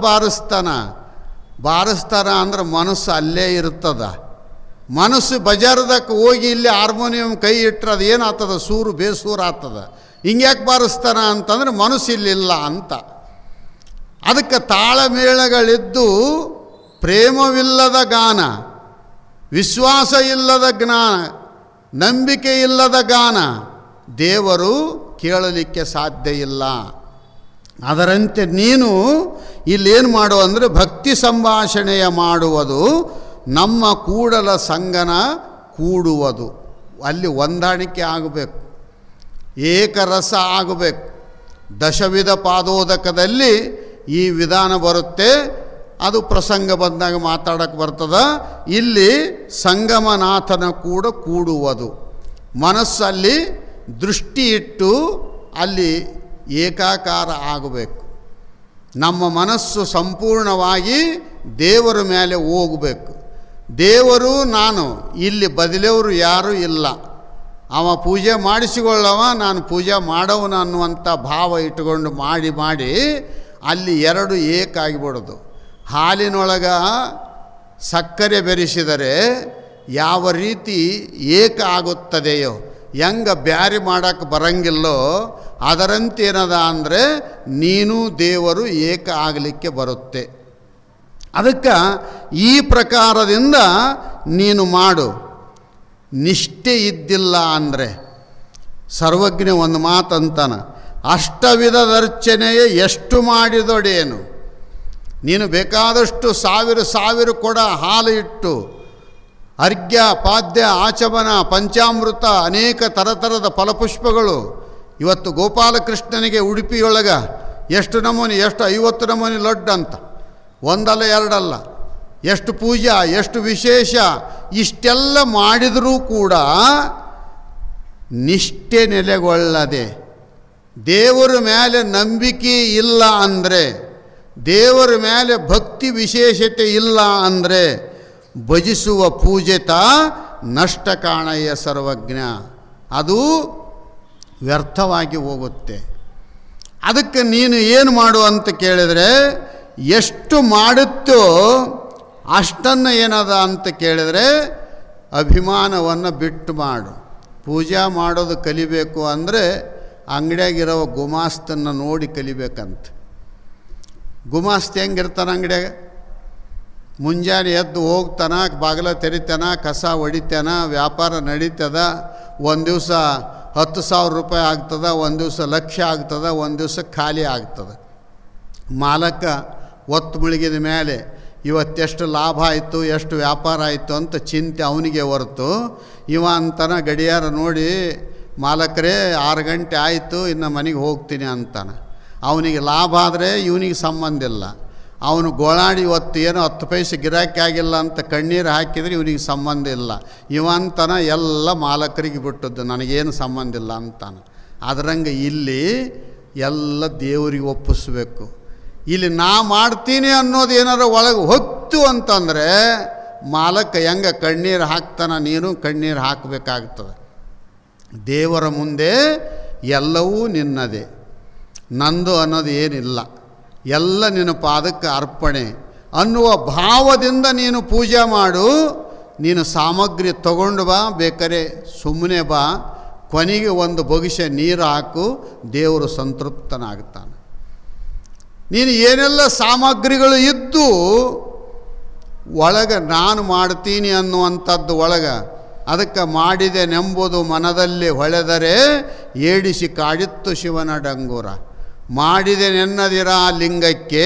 ಬಾರಿಸ್ತಾರ ಅಂದ್ರೆ ಮನಸ್ಸು ಅಲ್ಲೇ ಇರ್ತದ. ಮನಸ್ಸು ಬಜಾರದಕ್ಕೆ ಹೋಗಿ ಇಲ್ಲಿ ಹಾರ್ಮೋನಿಯಂ ಕೈ ಇಟ್ಟರೆ ಅದು ಏನಾಗ್ತದ, ಸೂರು ಬೇಸೂರು ಆಗ್ತದ. ಹಿಂಗ್ಯಾಕೆ ಬಾರಿಸ್ತಾನ ಅಂತಂದ್ರೆ ಮನಸ್ಸು ಇಲ್ಲಿಲ್ಲ ಅಂತ. ಅದಕ್ಕೆ ತಾಳಮೇಳಗಳಿದ್ದು ಪ್ರೇಮವಿಲ್ಲದ ಗಾನ, ವಿಶ್ವಾಸ ಇಲ್ಲದ ಜ್ಞಾನ, ನಂಬಿಕೆ ಇಲ್ಲದ ಗಾನ ದೇವರು ಕೇಳಲಿಕ್ಕೆ ಸಾಧ್ಯ ಇಲ್ಲ. ಅದರಂತೆ ನೀನು ಇಲ್ಲೇನು ಮಾಡು ಅಂದರೆ ಭಕ್ತಿ ಸಂಭಾಷಣೆಯ ಮಾಡುವುದು, ನಮ್ಮ ಕೂಡಲ ಸಂಗನ ಕೂಡುವುದು. ಅಲ್ಲಿ ಹೊಂದಾಣಿಕೆ ಆಗಬೇಕು, ಏಕರಸ ಆಗಬೇಕು. ದಶವಿಧ ಪಾದೋದಕದಲ್ಲಿ ಈ ವಿಧಾನ ಬರುತ್ತೆ. ಅದು ಪ್ರಸಂಗ ಬಂದಾಗ ಮಾತಾಡೋಕ್ಕೆ ಬರ್ತದೆ. ಇಲ್ಲಿ ಸಂಗಮನಾಥನ ಕೂಡ ಕೂಡುವುದು. ಮನಸ್ಸಲ್ಲಿ ದೃಷ್ಟಿ ಇಟ್ಟು ಅಲ್ಲಿ ಏಕಾಕಾರ ಆಗಬೇಕು. ನಮ್ಮ ಮನಸ್ಸು ಸಂಪೂರ್ಣವಾಗಿ ದೇವರ ಮೇಲೆ ಹೋಗಬೇಕು. ದೇವರು ನಾನು, ಇಲ್ಲಿ ಬದಲೇವರು ಯಾರೂ ಇಲ್ಲ. ಅವ ಪೂಜೆ ಮಾಡಿಸಿಕೊಳ್ಳವ, ನಾನು ಪೂಜೆ ಮಾಡವನು ಅನ್ನುವಂಥ ಭಾವ ಇಟ್ಟುಕೊಂಡು ಮಾಡಿ ಅಲ್ಲಿ ಎರಡು ಏಕಾಗಿಬಿಡೋದು. ಹಾಲಿನೊಳಗೆ ಸಕ್ಕರೆ ಬೆರೆಸಿದರೆ ಯಾವ ರೀತಿ ಏಕ ಆಗುತ್ತದೆಯೋ, ಹೆಂಗೆ ಬ್ಯಾರಿ ಮಾಡೋಕ್ಕೆ ಬರಂಗಿಲ್ಲೋ ಅದರಂತೆ ಏನದ ಅಂದರೆ ನೀನು ದೇವರು ಏಕ ಆಗಲಿಕ್ಕೆ ಬರುತ್ತೆ. ಅದಕ್ಕೆ ಈ ಪ್ರಕಾರದಿಂದ ನೀನು ಮಾಡು. ನಿಷ್ಠೆ ಇದ್ದಿಲ್ಲ ಅಂದರೆ ಸರ್ವಜ್ಞ ಒಂದು ಮಾತಂತಾನ, ಅಷ್ಟವಿಧದರ್ಚನೆಯೇ ಎಷ್ಟು ಮಾಡಿದೊಡೇನು. ನೀನು ಬೇಕಾದಷ್ಟು ಸಾವಿರ ಕೊಡ ಹಾಲು ಇಟ್ಟು ಅರ್ಘ್ಯ ಪಾದ್ಯ ಆಚಮನ ಪಂಚಾಮೃತ ಅನೇಕ ಥರದ ಫಲಪುಷ್ಪಗಳು. ಇವತ್ತು ಗೋಪಾಲಕೃಷ್ಣನಿಗೆ ಉಡುಪಿಯೊಳಗೆ ಎಷ್ಟು ನಮೂನಿ, ಎಷ್ಟು 50 ನಮೂನಿ ಲಡ್ಡು ಅಂತ, ಒಂದಲ್ಲ ಎರಡಲ್ಲ, ಎಷ್ಟು ಪೂಜಾ, ಎಷ್ಟು ವಿಶೇಷ. ಇಷ್ಟೆಲ್ಲ ಮಾಡಿದರೂ ಕೂಡ ನಿಷ್ಠೆ ನೆಲೆಗೊಳ್ಳದೆ, ದೇವರ ಮೇಲೆ ನಂಬಿಕೆ ಇಲ್ಲ ಅಂದರೆ, ದೇವರ ಮೇಲೆ ಭಕ್ತಿ ವಿಶೇಷತೆ ಇಲ್ಲ ಅಂದರೆ ಭಜಿಸುವ ಪೂಜಿತ ನಷ್ಟ ಕಾಣಯ್ಯ ಸರ್ವಜ್ಞ, ಅದು ವ್ಯರ್ಥವಾಗಿ ಹೋಗುತ್ತೆ. ಅದಕ್ಕೆ ನೀನು ಏನು ಮಾಡು ಅಂತ ಕೇಳಿದರೆ, ಎಷ್ಟು ಮಾಡುತ್ತೋ ಅಷ್ಟನ್ನು ಏನದ ಅಂತ ಕೇಳಿದರೆ ಅಭಿಮಾನವನ್ನು ಬಿಟ್ಟು ಮಾಡು. ಪೂಜಾ ಮಾಡೋದು ಕಲಿಬೇಕು ಅಂದರೆ ಅಂಗಡಿಯಾಗಿರೋ ಗುಮಾಸ್ತನ್ನು ನೋಡಿ ಕಲಿಬೇಕಂತ. ಗುಮಾಸ್ತ ಹೆಂಗಿರ್ತಾನೆ ಅಂಗಡಿಯಾಗ, ಮುಂಜಾನೆ ಎದ್ದು ಹೋಗ್ತಾನ, ಬಾಗಿಲ ತೆರಿತಾನ, ಕಸ ಹೊಡಿತಾನ, ವ್ಯಾಪಾರ ನಡೀತದ. ಒಂದು ದಿವಸ 10,000 ರೂಪಾಯಿ ಆಗ್ತದೆ, ಒಂದು ದಿವಸ ಲಕ್ಷ ಆಗ್ತದೆ, ಒಂದು ದಿವಸ ಖಾಲಿ ಆಗ್ತದೆ. ಮಾಲಕ ಒತ್ತು ಮುಳುಗಿದ ಮೇಲೆ ಇವತ್ತೆಷ್ಟು ಲಾಭ ಆಯಿತು, ಎಷ್ಟು ವ್ಯಾಪಾರ ಆಯಿತು ಅಂತ ಚಿಂತೆ ಅವನಿಗೆ ಹೊರತು, ಇವ ಅಂತಾನ ಗಡಿಯಾರ ನೋಡಿ, ಮಾಲಕರೇ 6 ಗಂಟೆ ಆಯಿತು, ಇನ್ನು ಮನೆಗೆ ಹೋಗ್ತೀನಿ ಅಂತಾನೆ. ಅವನಿಗೆ ಲಾಭ ಆದರೆ ಇವನಿಗೆ ಸಂಬಂಧ ಇಲ್ಲ. ಅವನು ಗೋಳಾಡಿ ಇವತ್ತು ಏನೋ 10 ಪೈಸೆ ಗಿರಾಕಿ ಆಗಿಲ್ಲ ಅಂತ ಕಣ್ಣೀರು ಹಾಕಿದರೆ ಇವನಿಗೆ ಸಂಬಂಧ ಇಲ್ಲ. ಇವಂತನ ಎಲ್ಲ ಮಾಲಕರಿಗೆ ಬಿಟ್ಟದ್ದು, ನನಗೇನು ಸಂಬಂಧ ಇಲ್ಲ ಅಂತಾನೆ. ಅದರಂಗೆ ಇಲ್ಲಿ ಎಲ್ಲ ದೇವರಿಗೆ ಒಪ್ಪಿಸ್ಬೇಕು. ಇಲ್ಲಿ ನಾ ಮಾಡ್ತೀನಿ ಅನ್ನೋದು ಏನಾರು ಒಳಗೆ ಹೊತ್ತು ಅಂತಂದರೆ ಮಾಲಕ ಹೆಂಗೆ ಕಣ್ಣೀರು ಹಾಕ್ತಾನೆ, ನೀನು ಕಣ್ಣೀರು ಹಾಕಬೇಕಾಗ್ತದೆ. ದೇವರ ಮುಂದೆ ಎಲ್ಲವೂ ನಿನ್ನದೇ, ನಂದು ಅನ್ನೋದು ಏನಿಲ್ಲ, ಎಲ್ಲ ನಿನ್ನ ಪಾದಕ್ಕೆ ಅರ್ಪಣೆ ಅನ್ನುವ ಭಾವದಿಂದ ನೀನು ಪೂಜೆ ಮಾಡು. ನೀನು ಸಾಮಗ್ರಿ ತಗೊಂಡು ಬಾ, ಬೇಕಾರೆ ಸುಮ್ಮನೆ ಬಾ, ಕೊನೆಗೆ ಒಂದು ಬೊಗಿಸೆ ನೀರು ಹಾಕು, ದೇವರು ಸಂತೃಪ್ತನಾಗ್ತಾನೆ. ನೀನು ಏನೆಲ್ಲ ಸಾಮಗ್ರಿಗಳು ಇದ್ದು ಒಳಗೆ ನಾನು ಮಾಡ್ತೀನಿ ಅನ್ನುವಂಥದ್ದು ಒಳಗೆ ಅದಕ್ಕೆ ಮಾಡಿದೆನೆಂಬುದು ಮನದಲ್ಲಿ ಹೊಳೆದರೆ ಏಡಿಸಿ ಕಾಡಿತ್ತು ಶಿವನ ಡಂಗೂರ. ಮಾಡಿದೆನೆನ್ನದಿರ ಲಿಂಗಕ್ಕೆ,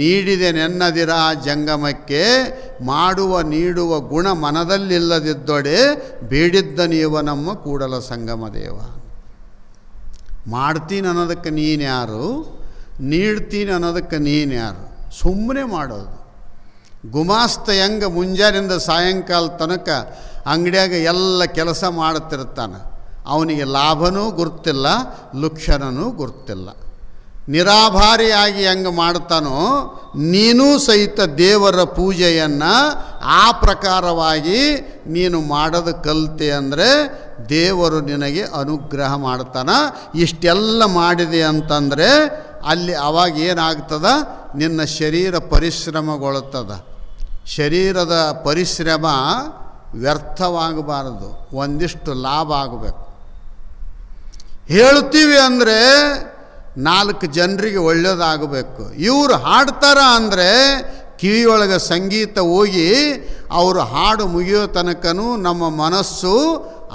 ನೀಡಿದೆನೆನ್ನದಿರ ಜಂಗಮಕ್ಕೆ, ಮಾಡುವ ನೀಡುವ ಗುಣ ಮನದಲ್ಲಿಲ್ಲದಿದ್ದೊಡೆ ಬೇಡಿದ್ದ ನೀವ ನಮ್ಮ ಕೂಡಲ ಸಂಗಮ ದೇವ. ಮಾಡ್ತೀನಿ ಅನ್ನೋದಕ್ಕೆ ನೀನು ಯಾರು, ನೀಡ್ತೀನಿ ಅನ್ನೋದಕ್ಕೆ ನೀನು ಯಾರು? ಸುಮ್ಮನೆ ಮಾಡೋದು. ಗುಮಾಸ್ತ ಹೆಂಗೆ ಮುಂಜಾನಿಂದ ಸಾಯಂಕಾಲ ತನಕ ಅಂಗಡಿಯಾಗ ಎಲ್ಲ ಕೆಲಸ ಮಾಡುತ್ತಿರ್ತಾನೆ, ಅವನಿಗೆ ಲಾಭನೂ ಗುರ್ತಿಲ್ಲ, ಲುಕ್ಷಣನೂ ಗುರ್ತಿಲ್ಲ. ನಿರಾಭಾರಿಯಾಗಿ ಹೆಂಗೆ ಮಾಡ್ತಾನೋ ನೀನೂ ಸಹಿತ ದೇವರ ಪೂಜೆಯನ್ನು ಆ ಪ್ರಕಾರವಾಗಿ ನೀನು ಮಾಡೋದು ಕಲಿತೆ ಅಂದರೆ ದೇವರು ನಿನಗೆ ಅನುಗ್ರಹ ಮಾಡ್ತಾನೆ. ಇಷ್ಟೆಲ್ಲ ಮಾಡಿದೆ ಅಂತಂದರೆ ಅಲ್ಲಿ ಅವಾಗ ಏನಾಗ್ತದ, ನಿನ್ನ ಶರೀರ ಪರಿಶ್ರಮಗೊಳ್ಳುತ್ತದೆ. ಶರೀರದ ಪರಿಶ್ರಮ ವ್ಯರ್ಥವಾಗಬಾರದು, ಒಂದಿಷ್ಟು ಲಾಭ ಆಗಬೇಕು. ಹೇಳ್ತೀವಿ ಅಂದರೆ 4 ಜನರಿಗೆ ಒಳ್ಳೆಯದಾಗಬೇಕು. ಇವರು ಹಾಡ್ತಾರ ಅಂದರೆ ಕಿವಿಯೊಳಗೆ ಸಂಗೀತ ಹೋಗಿ ಅವರು ಹಾಡು ಮುಗಿಯೋ ತನಕನೂ ನಮ್ಮ ಮನಸ್ಸು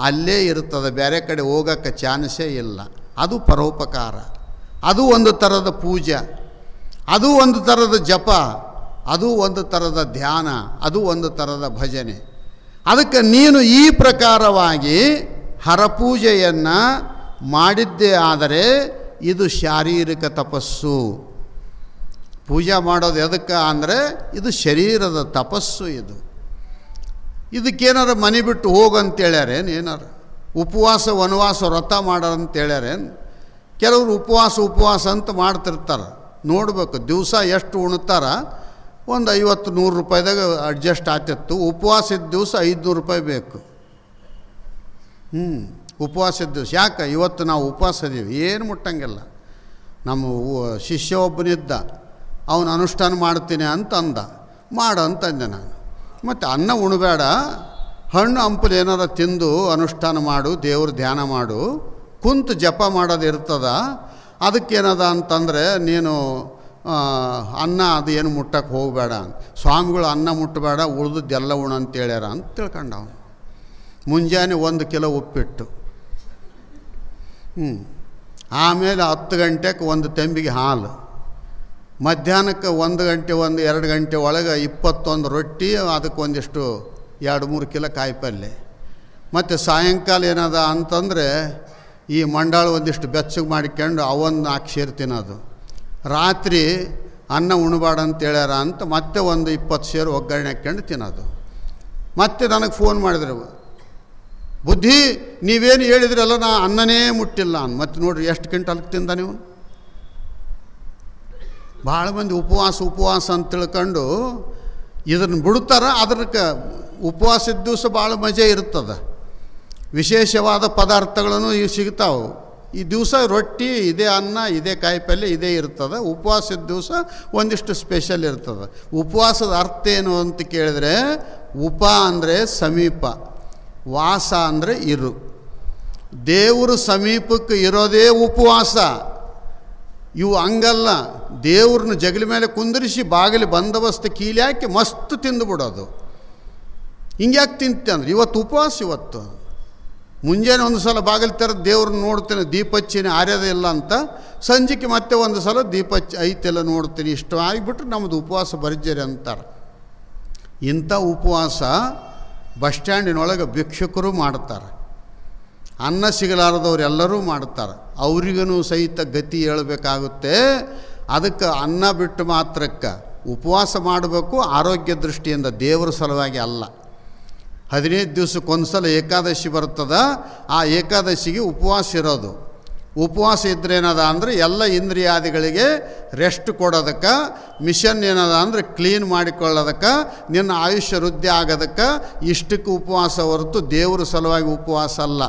ಅಲ್ಲೇ ಇರ್ತದೆ, ಬೇರೆ ಕಡೆ ಹೋಗೋಕ್ಕೆ ಚಾನ್ಸೇ ಇಲ್ಲ. ಅದು ಪರೋಪಕಾರ, ಅದು ಒಂದು ಥರದ ಪೂಜೆ, ಅದು ಒಂದು ಥರದ ಜಪ, ಅದು ಒಂದು ಥರದ ಧ್ಯಾನ, ಅದು ಒಂದು ಥರದ ಭಜನೆ. ಅದಕ್ಕೆ ನೀನು ಈ ಪ್ರಕಾರವಾಗಿ ಹರಪೂಜೆಯನ್ನು ಮಾಡಿದ್ದೇ ಆದರೆ ಇದು ಶಾರೀರಿಕ ತಪಸ್ಸು. ಪೂಜೆ ಮಾಡೋದು ಎದಕ್ಕೆ ಅಂದರೆ ಇದು ಶರೀರದ ತಪಸ್ಸು. ಇದಕ್ಕೇನಾರು ಮನೆ ಬಿಟ್ಟು ಹೋಗಂತೇಳ್ಯಾರೇನು? ಏನಾರು ಉಪವಾಸ ವನವಾಸ ವ್ರತ ಮಾಡೋರಂತೇಳ್ಯಾರೇನು? ಕೆಲವರು ಉಪವಾಸ ಅಂತ ಮಾಡ್ತಿರ್ತಾರೆ. ನೋಡಬೇಕು ದಿವಸ ಎಷ್ಟು ಉಣ್ತಾರ, ಒಂದು 50-100 ರೂಪಾಯಿದಾಗ ಅಡ್ಜಸ್ಟ್ ಆಗ್ತಿತ್ತು. ಉಪವಾಸ ಇದ್ದ ದಿವಸ 500 ರೂಪಾಯಿ ಬೇಕು. ಉಪವಾಸದ ದಿವಸ ಯಾಕೆ ಇವತ್ತು ನಾವು ಉಪವಾಸ ಇದೀವಿ, ಏನು ಮುಟ್ಟಂಗಿಲ್ಲ. ನಮ್ಮ ಶಿಷ್ಯ ಒಬ್ಬನಿದ್ದ, ಅವನು ಅನುಷ್ಠಾನ ಮಾಡ್ತೀನಿ ಅಂತ ಅಂದ, ಮಾಡು ಅಂತಂದೆ ನಾನು. ಮತ್ತು ಅನ್ನ ಉಣಬೇಡ, ಹಣ್ಣು ಹಂಪಲು ಏನಾರ ತಿಂದು ಅನುಷ್ಠಾನ ಮಾಡು, ದೇವ್ರ ಧ್ಯಾನ ಮಾಡು, ಕುಂತು ಜಪ ಮಾಡೋದು ಇರ್ತದ. ಅದಕ್ಕೇನದ ಅಂತಂದರೆ ನೀನು ಅನ್ನ ಅದು ಏನು ಮುಟ್ಟಕ್ಕೆ ಹೋಗಬೇಡ, ಸ್ವಾಮಿಗಳು ಅನ್ನ ಮುಟ್ಟಬೇಡ, ಉಳಿದದ್ದೆಲ್ಲ ಉಣ ಅಂತ ಹೇಳ್ಯಾರ ಅಂತ ತಿಳ್ಕೊಂಡ ಅವನು. ಮುಂಜಾನೆ 1 ಕಿಲೋ ಉಪ್ಪಿಟ್ಟು, ಆಮೇಲೆ 10 ಗಂಟೆಗೆ 1 ತೆಂಬಿಗೆ ಹಾಲು, ಮಧ್ಯಾಹ್ನಕ್ಕೆ 1 ಗಂಟೆ 1-2 ಗಂಟೆ ಒಳಗೆ 21 ರೊಟ್ಟಿ, ಅದಕ್ಕೆ ಒಂದಿಷ್ಟು 2-3 ಕಿಲೋ ಕಾಯಿಪಲ್ಯ. ಮತ್ತು ಸಾಯಂಕಾಲ ಏನದ ಅಂತಂದರೆ ಈ ಮಂಡಾಳು ಒಂದಿಷ್ಟು ಬೆಚ್ಚಗೆ ಮಾಡಿಕೊಂಡು ಅವೊಂದು 4 ಸೇರು ತಿನ್ನೋದು. ರಾತ್ರಿ ಅನ್ನ ಉಣಬೇಡ ಅಂತ ಹೇಳ್ಯಾರ ಅಂತ ಮತ್ತೆ ಒಂದು 20 ಸೇರು ಒಗ್ಗರಣೆ ಹಾಕ್ಕೊಂಡು ತಿನ್ನೋದು. ಮತ್ತೆ ನನಗೆ ಫೋನ್ ಮಾಡಿದ್ರು, ಬುದ್ಧಿ ನೀವೇನು ಹೇಳಿದ್ರಲ್ಲ ನಾ ಅನ್ನನೇ ಮುಟ್ಟಿಲ್ಲ ಅಂತ. ಮತ್ತೆ ನೋಡ್ರಿ ಎಷ್ಟು ಕ್ವಿಂಟಲ್ಗೆ ತಿಂದ ನೀವು. ಭಾಳ ಮಂದಿ ಉಪವಾಸ ಅಂತ ತಿಳ್ಕೊಂಡು ಇದನ್ನು ಬಿಡ್ತಾರೆ. ಅದಕ್ಕೆ ಉಪವಾಸದ ದಿವಸ ಭಾಳ ಮಜಾ ಇರ್ತದೆ, ವಿಶೇಷವಾದ ಪದಾರ್ಥಗಳನ್ನು ಇವು ಸಿಗ್ತಾವೆ. ಈ ದಿವಸ ರೊಟ್ಟಿ, ಇದೇ ಅನ್ನ, ಇದೇ ಕಾಯಿಪಲ್ಯ, ಇದೇ ಇರ್ತದೆ. ಉಪವಾಸದ ದಿವಸ ಒಂದಿಷ್ಟು ಸ್ಪೆಷಲ್ ಇರ್ತದೆ. ಉಪವಾಸದ ಅರ್ಥ ಏನು ಅಂತ ಕೇಳಿದ್ರೆ, ಉಪ ಅಂದರೆ ಸಮೀಪ, ವಾಸ ಅಂದರೆ ಇರು. ದೇವರು ಸಮೀಪಕ್ಕೆ ಇರೋದೇ ಉಪವಾಸ. ಇವು ಹಂಗಲ್ಲ, ದೇವ್ರನ್ನ ಜಗಲಿ ಮೇಲೆ ಕುಂದಿರಿಸಿ ಬಾಗಿಲು ಬಂದೋಬಸ್ತ್ ಕೀಲಿ ಹಾಕಿ ಮಸ್ತ್ ತಿಂದುಬಿಡೋದು. ಹಿಂಗ್ಯಾಕೆ ತಿಂತೆ ಅಂದ್ರೆ ಇವತ್ತು ಉಪವಾಸ. ಇವತ್ತು ಮುಂಜಾನೆ ಒಂದು ಸಲ ಬಾಗಿಲು ತೆರೆದು ದೇವ್ರನ್ನ ನೋಡ್ತೇನೆ, ದೀಪ ಹಚ್ಚಿನ ಆರ್ಯದ ಇಲ್ಲ ಅಂತ. ಸಂಜೆಗೆ ಮತ್ತೆ ಒಂದು ಸಲ ದೀಪ ಹಚ್ಚಿ ಐತೆಲ್ಲ ನೋಡ್ತೀನಿ. ಇಷ್ಟು ಆಗಿಬಿಟ್ರೆ ನಮ್ಮದು ಉಪವಾಸ ಭರ್ಜರಿ ಅಂತಾರೆ. ಇಂಥ ಉಪವಾಸ ಬಸ್ ಸ್ಟ್ಯಾಂಡಿನೊಳಗೆ ಭಿಕ್ಷುಕರು ಮಾಡ್ತಾರೆ. ಅನ್ನ ಸಿಗಲಾರದವ್ರು ಎಲ್ಲರೂ ಮಾಡ್ತಾರೆ, ಅವ್ರಿಗೂ ಸಹಿತ ಗತಿ ಹೇಳಬೇಕಾಗುತ್ತೆ. ಅದಕ್ಕೆ ಅನ್ನ ಬಿಟ್ಟು ಮಾತ್ರಕ್ಕೆ ಉಪವಾಸ ಮಾಡಬೇಕು, ಆರೋಗ್ಯ ದೃಷ್ಟಿಯಿಂದ, ದೇವರ ಸಲುವಾಗಿ ಅಲ್ಲ. 15 ದಿವಸಕ್ಕೊಂದು ಸಲ ಏಕಾದಶಿ ಬರ್ತದೆ, ಆ ಏಕಾದಶಿಗೆ ಉಪವಾಸ ಇರೋದು. ಉಪವಾಸ ಇದ್ರೇನದ ಅಂದರೆ ಎಲ್ಲ ಇಂದ್ರಿಯಾದಿಗಳಿಗೆ ರೆಸ್ಟ್ ಕೊಡೋದಕ್ಕೆ, ಮಿಷನ್ ಏನದ ಅಂದರೆ ಕ್ಲೀನ್ ಮಾಡಿಕೊಳ್ಳೋದಕ್ಕೆ, ನಿನ್ನ ಆಯುಷ್ಯ ವೃದ್ಧಿ ಆಗೋದಕ್ಕೆ ಇಷ್ಟಕ್ಕೆ ಉಪವಾಸ ಹೊರತು ದೇವ್ರ ಸಲುವಾಗಿ ಉಪವಾಸ ಅಲ್ಲ.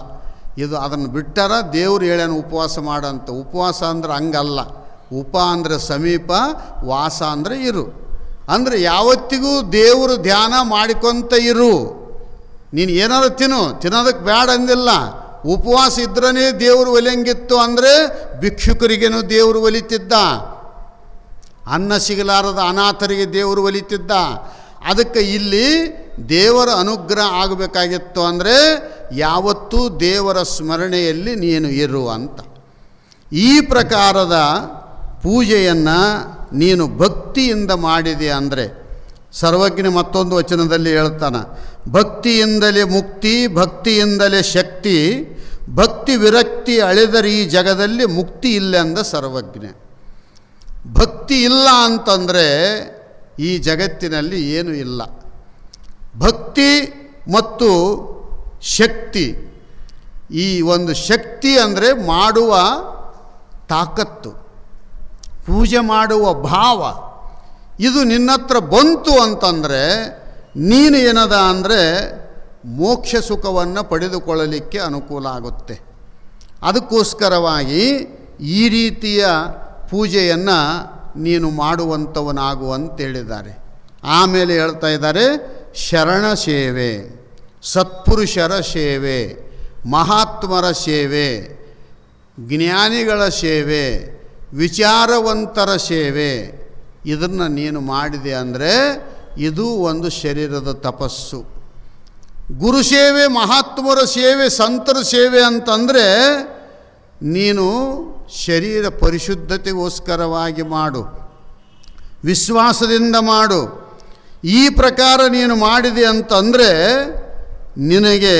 ಇದು ಅದನ್ನು ಬಿಟ್ಟಾರ ದೇವ್ರು ಹೇಳ್ಯಾನ ಉಪವಾಸ ಮಾಡಂತ. ಉಪವಾಸ ಅಂದ್ರೆ ಹಂಗಲ್ಲ. ಉಪ ಅಂದರೆ ಸಮೀಪ, ವಾಸ ಅಂದರೆ ಇರು. ಅಂದರೆ ಯಾವತ್ತಿಗೂ ದೇವರು ಧ್ಯಾನ ಮಾಡಿಕೊಂತ ಇರು. ನೀನು ಏನಾದ್ರು ತಿನ್ನೋದಕ್ಕೆ ಬೇಡ ಅಂದಿಲ್ಲ. ಉಪವಾಸ ಇದ್ರೇ ದೇವರು ಒಲಿಯಂಗಿತ್ತು ಅಂದರೆ ಭಿಕ್ಷುಕರಿಗೇನು ದೇವರು ಒಲಿತಿದ್ದ, ಅನ್ನ ಸಿಗಲಾರದ ಅನಾಥರಿಗೆ ದೇವರು ಒಲಿತಿದ್ದ. ಅದಕ್ಕೆ ಇಲ್ಲಿ ದೇವರ ಅನುಗ್ರಹ ಆಗಬೇಕಾಗಿತ್ತು ಅಂದರೆ ಯಾವತ್ತೂ ದೇವರ ಸ್ಮರಣೆಯಲ್ಲಿ ನೀನು ಇರು ಅಂತ. ಈ ಪ್ರಕಾರದ ಪೂಜೆಯನ್ನು ನೀನು ಭಕ್ತಿಯಿಂದ ಮಾಡಿದೆ ಅಂದರೆ, ಸರ್ವಜ್ಞ ಮತ್ತೊಂದು ವಚನದಲ್ಲಿ ಹೇಳ್ತಾನೆ, ಭಕ್ತಿಯಿಂದಲೇ ಮುಕ್ತಿ, ಭಕ್ತಿಯಿಂದಲೇ ಶಕ್ತಿ, ಭಕ್ತಿ ವಿರಕ್ತಿ ಅಳೆದರೆ ಈ ಜಗದಲ್ಲಿ ಮುಕ್ತಿ ಇಲ್ಲ ಅಂದ ಸರ್ವಜ್ಞ. ಭಕ್ತಿ ಇಲ್ಲ ಅಂತಂದರೆ ಈ ಜಗತ್ತಿನಲ್ಲಿ ಏನೂ ಇಲ್ಲ. ಭಕ್ತಿ ಮತ್ತು ಶಕ್ತಿ, ಈ ಒಂದು ಶಕ್ತಿ ಅಂದರೆ ಮಾಡುವ ತಾಕತ್ತು, ಪೂಜೆ ಮಾಡುವ ಭಾವ, ಇದು ನಿನ್ನತ್ರ ಬಂತು ಅಂತಂದರೆ ನೀನು ಏನದ ಅಂದರೆ ಮೋಕ್ಷ ಸುಖವನ್ನು ಪಡೆದುಕೊಳ್ಳಲಿಕ್ಕೆ ಅನುಕೂಲ ಆಗುತ್ತೆ. ಅದಕ್ಕೋಸ್ಕರವಾಗಿ ಈ ರೀತಿಯ ಪೂಜೆಯನ್ನು ನೀನು ಮಾಡುವಂಥವನಾಗುವಂತೇಳಿದ್ದಾರೆ. ಆಮೇಲೆ ಹೇಳ್ತಾ ಇದ್ದಾರೆ, ಶರಣ ಸೇವೆ, ಸತ್ಪುರುಷರ ಸೇವೆ, ಮಹಾತ್ಮರ ಸೇವೆ, ಜ್ಞಾನಿಗಳ ಸೇವೆ, ವಿಚಾರವಂತರ ಸೇವೆ, ಇದನ್ನು ನೀನು ಮಾಡಿದೆ ಅಂದರೆ ಇದು ಒಂದು ಶರೀರದ ತಪಸ್ಸು. ಗುರು ಸೇವೆ, ಮಹಾತ್ಮರ ಸೇವೆ, ಸಂತರ ಸೇವೆ ಅಂತಂದರೆ ನೀನು ಶರೀರ ಪರಿಶುದ್ಧತೆಗೋಸ್ಕರವಾಗಿ ಮಾಡು, ವಿಶ್ವಾಸದಿಂದ ಮಾಡು. ಈ ಪ್ರಕಾರ ನೀನು ಮಾಡಿದೆ ಅಂತಂದರೆ ನಿನಗೆ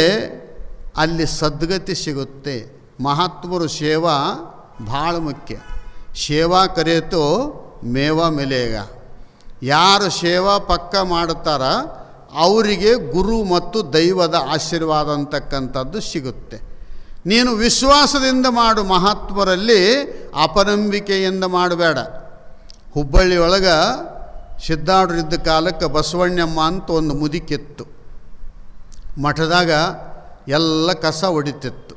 ಅಲ್ಲಿ ಸದ್ಗತಿ ಸಿಗುತ್ತೆ. ಮಹಾತ್ಮರು ಸೇವಾ ಭಾಳ ಮುಖ್ಯ. ಸೇವಾ ಕರೆಯತೋ ಮೇವ ಮಿಲೇಗ. ಯಾರು ಸೇವಾ ಪಕ್ಕ ಮಾಡುತ್ತಾರ ಅವರಿಗೆ ಗುರು ಮತ್ತು ದೈವದ ಆಶೀರ್ವಾದ ಅಂತಕ್ಕಂಥದ್ದು ಸಿಗುತ್ತೆ. ನೀನು ವಿಶ್ವಾಸದಿಂದ ಮಾಡು, ಮಹಾತ್ಮರಲ್ಲಿ ಅಪನಂಬಿಕೆಯಿಂದ ಮಾಡಬೇಡ. ಹುಬ್ಬಳ್ಳಿಯೊಳಗೆ ಸಿದ್ಧಾರೂಢರಿದ್ದ ಕಾಲಕ್ಕೆ ಬಸವಣ್ಣಮ್ಮ ಅಂತ ಒಂದು ಮುದುಕಿತ್ತು. ಮಠದಾಗ ಎಲ್ಲ ಕಸ ಹೊಡಿತಿತ್ತು,